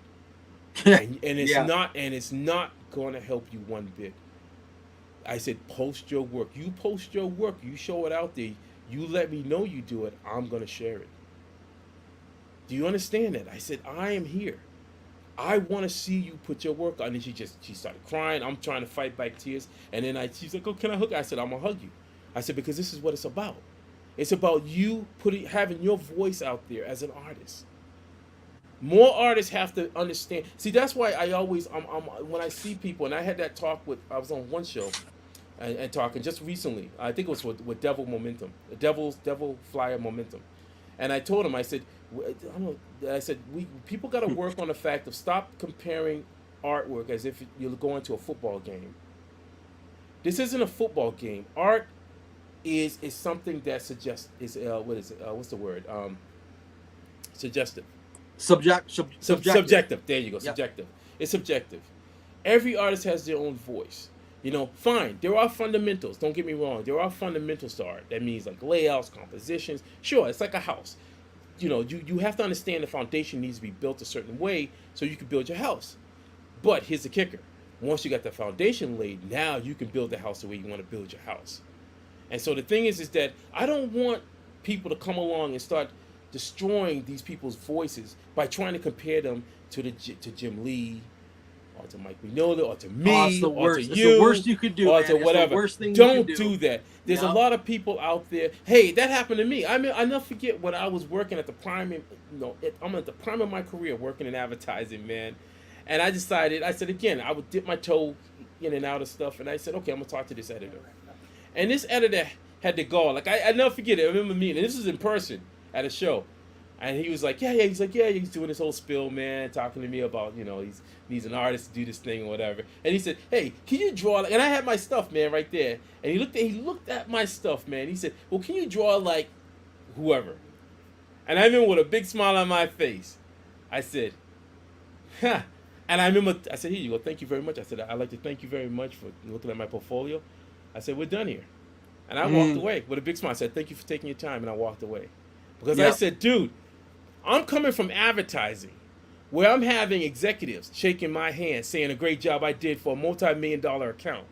and it's not going to help you one bit. I said, post your work. You post your work. You show it out there. You let me know you do it. I'm going to share it. Do you understand that? I said, I am here. I want to see you put your work on. And she started crying. I'm trying to fight back tears. And then she's like, "Oh, can I hug you?" I said, "I'm going to hug you." I said, because this is what it's about. It's about you having your voice out there as an artist. More artists have to understand. See, that's why I always, when I see people, and I had that talk I was on one show and talking just recently. I think it was with Devill Momentum, Devill Flyer Momentum. And I told him, I said, people got to work on the fact of stop comparing artwork as if you're going to a football game. This isn't a football game. Art is something that suggests what's the word? Suggestive. Subjective. There you go. Yep. Subjective. It's subjective. Every artist has their own voice. Fine. There are fundamentals. Don't get me wrong. There are fundamentals to art. That means like layouts, compositions. Sure, it's like a house. You have to understand the foundation needs to be built a certain way so you can build your house. But here's the kicker. Once you got the foundation laid, now you can build the house the way you want to build your house. And so the thing is that I don't want people to come along and start destroying these people's voices by trying to compare them to Jim Lee, or to Mike Mignola, or to me, or to you. It's the worst you could do, or to whatever. Don't do that. There's a lot of people out there. Hey, that happened to me. I mean, I never forget when I was working at the prime. I'm at the prime of my career working in advertising, man. And I decided, I said again, I would dip my toe in and out of stuff, and I said, okay, I'm gonna talk to this editor. And this editor had the gall. Like I never forget it. I remember meeting, and this was in person at a show. And he was like, he's doing this whole spill, man, talking to me about, he needs an artist to do this thing or whatever. And he said, "Hey, can you draw?" And I had my stuff, man, right there. And he looked at my stuff, man. He said, "Well, can you draw like whoever?" And I remember with a big smile on my face, I said, "Huh." And I remember, I said, "Here you go. Thank you very much." I said, "I'd like to thank you very much for looking at my portfolio." I said, "We're done here." And I walked away with a big smile. I said, "Thank you for taking your time." And I walked away. Because I said, dude, I'm coming from advertising where I'm having executives shaking my hand saying a great job I did for a multi-million-dollar account.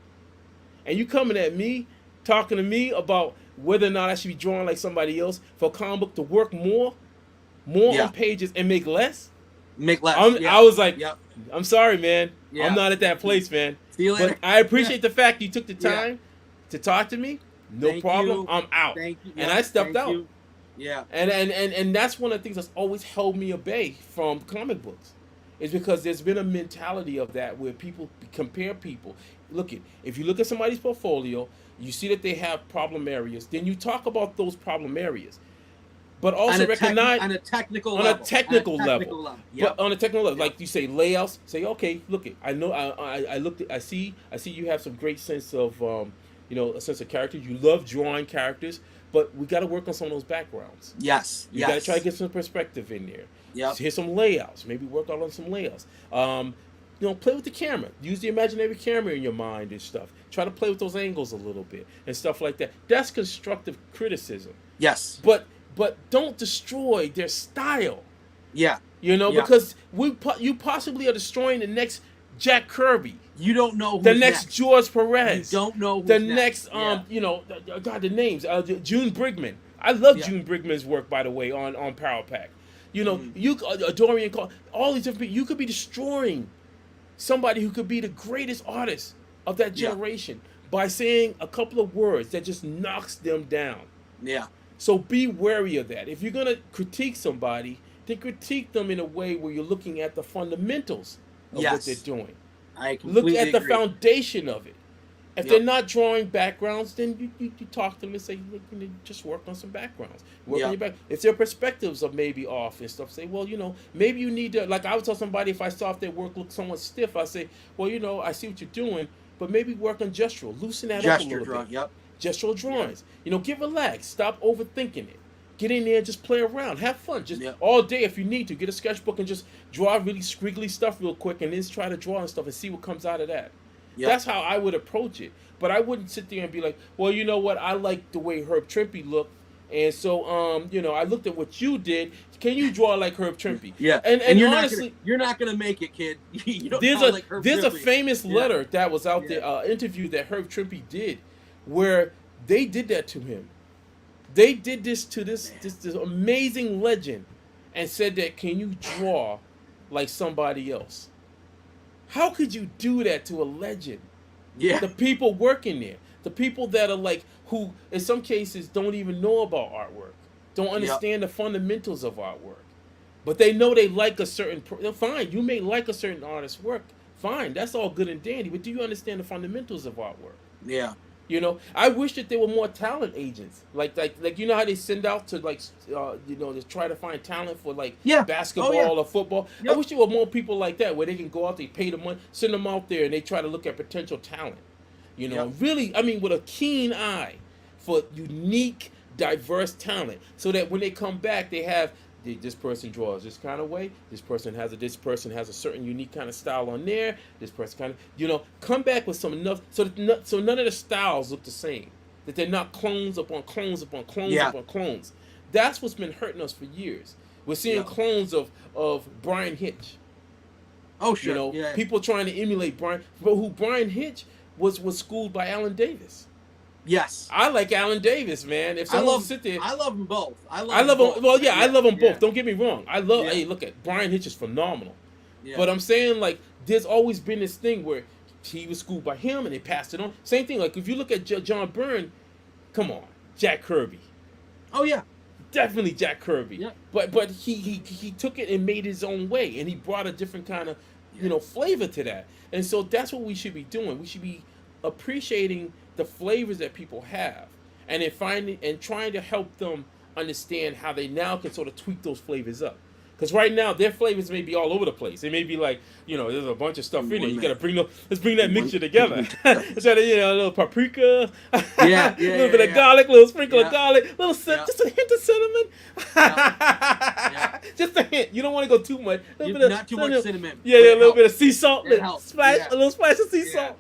And you coming at me, talking to me about whether or not I should be drawing like somebody else for a comic book to work more on pages and make less? I was like, I'm sorry, man. I'm not at that place, man. But I appreciate the fact you took the time to talk to me. No problem. I'm out. And I stepped out. Yeah. And that's one of the things that's always held me at bay from comic books. Is because there's been a mentality of that where people compare people. If you look at somebody's portfolio, you see that they have problem areas, then you talk about those problem areas. But also recognize on a technical level. But on a technical level, like you say layouts, say, okay, I know I see you have some great sense of a sense of character. You love drawing characters. but we got to work on some of those backgrounds. Yes. You got to try to get some perspective in there. Yep. Here's some layouts. Maybe work out on some layouts. Play with the camera. Use the imaginary camera in your mind and stuff. Try to play with those angles a little bit and stuff like that. That's constructive criticism. Yes. But don't destroy their style. Yeah. Because you possibly are destroying the next Jack Kirby. You don't know who's the next George Perez. You don't know who's the next. God, the names. June Brigman. I love June Brigman's work, by the way, on Power Pack. Dorian Cole, all these different people. You could be destroying somebody who could be the greatest artist of that generation by saying a couple of words that just knocks them down. Yeah. So be wary of that. If you're gonna critique somebody, then critique them in a way where you're looking at the fundamentals of what they're doing. I completely Look at the agree. foundation of it. If they're not drawing backgrounds, then you talk to them and say, look, just work on some backgrounds. Work on your back. If their perspectives are maybe off and stuff, say, well, maybe you need to, like I would tell somebody if I saw if their work looked somewhat stiff, I say, well, I see what you're doing, but maybe work on gestural. Loosen that up a little bit. Yep. Gestural drawings. Get relaxed. Stop overthinking it. Get in there and just play around. Have fun. Just all day if you need to. Get a sketchbook and just draw really squiggly stuff real quick and then just try to draw and stuff and see what comes out of that. Yep. That's how I would approach it. But I wouldn't sit there and be like, well, you know what? I like the way Herb Trimpe looked. And so, I looked at what you did. Can you draw like Herb Trimpe? Yeah. And you're honestly, you're not gonna make it, kid. You don't there's draw like Herb a Trimpe. famous letter that was out there, interview that Herb Trimpe did, where they did that to him. They did this to this amazing legend, and said that, can you draw like somebody else? How could you do that to a legend? Yeah. The people working there, the people that are like, who in some cases don't even know about artwork, don't understand the fundamentals of artwork, but they know they like a certain. Fine, you may like a certain artist's work. Fine, that's all good and dandy. But do you understand the fundamentals of artwork? Yeah. I wish that there were more talent agents, like how they send out to to try to find talent for basketball or football. Yep. I wish there were more people like that where they can go out, they pay the money, send them out there, and they try to look at potential talent. Really, with a keen eye for unique, diverse talent, so that when they come back, they have this person draws this kind of way. This person has a certain unique kind of style on there. This person kind of, come back with some enough so none of the styles look the same. That they're not clones upon clones upon clones upon clones. That's what's been hurting us for years. We're seeing clones of Brian Hitch. Oh sure. People trying to emulate Brian, but who Brian Hitch was schooled by Alan Davis. Yes. I like Alan Davis, man. If someone sit there, I love them both. I love them. Well, I love them both. Yeah. Don't get me wrong. I love. Hey, look at Brian Hitch is phenomenal. Yeah. But I'm saying, like, there's always been this thing where he was schooled by him and they passed it on. Same thing. Like if you look at John Byrne, come on, Jack Kirby. Oh yeah. Definitely Jack Kirby. Yeah. But he took it and made his own way, and he brought a different kind of flavor to that. And so that's what we should be doing. We should be appreciating the flavors that people have, and then finding and trying to help them understand how they now can sort of tweak those flavors up. Because right now their flavors may be all over the place. They may be like, there's a bunch of stuff in there. You got to let's bring that mixture together. So a little paprika, a little bit of garlic, a little sprinkle of garlic, just a hint of cinnamon. Just a hint. You don't want to go too much. Not too much cinnamon. Yeah, a little bit of sea salt. A little splash of sea salt.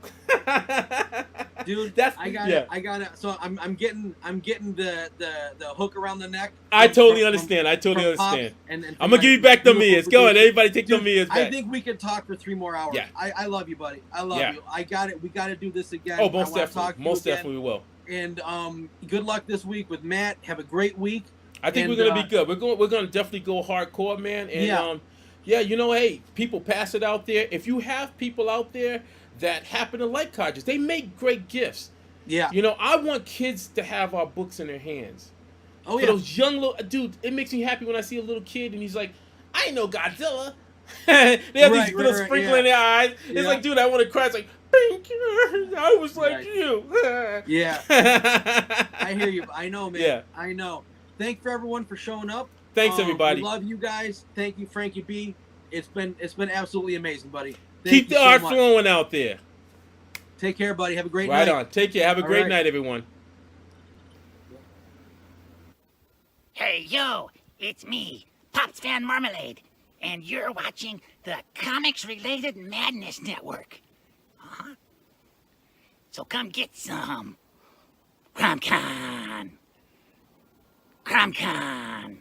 Dude, I got it. So I'm getting the hook around the neck. I totally understand. And I'm gonna give you back the Mias. Go ahead, everybody, take the Mias back. I think we could talk for 3 more hours. Yeah. I love you, buddy. I love you. I got it. We got to do this again. Oh, most definitely. Most definitely we will. And good luck this week with Matt. Have a great week. I think we're gonna be good. We're gonna definitely go hardcore, man. And hey, people, pass it out there. If you have people out there that happen to like cartridges, they make great gifts. Yeah. I want kids to have our books in their hands. Oh, For those young little dude, it makes me happy when I see a little kid and he's like, I know Godzilla. They have these little sprinkle in their eyes. It's like, dude, I want to cry. It's like, thank you. I was like you. Yeah. I hear you. I know, man. Yeah. I know. Thank for everyone for showing up. Thanks, everybody. We love you guys. Thank you, Frankie B. It's been absolutely amazing, buddy. Keep the art flowing out there. Take care, buddy. Have a great Right night. on. Take care. Have a great night, everyone. Hey, yo, it's me, Pops Van Marmalade, and you're watching the Comics-Related Madness Network. Huh? So come get some. CromCon. CromCon.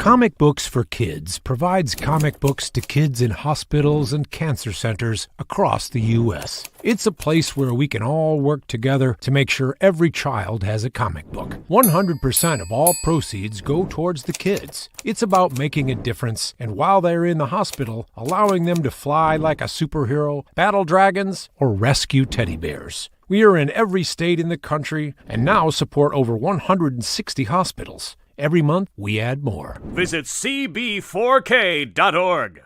Comic Books for Kids provides comic books to kids in hospitals and cancer centers across the U.S. It's a place where we can all work together to make sure every child has a comic book. 100% of all proceeds go towards the kids. It's about making a difference, and while they're in the hospital, allowing them to fly like a superhero, battle dragons, or rescue teddy bears. We are in every state in the country and now support over 160 hospitals. Every month, we add more. Visit cb4k.org.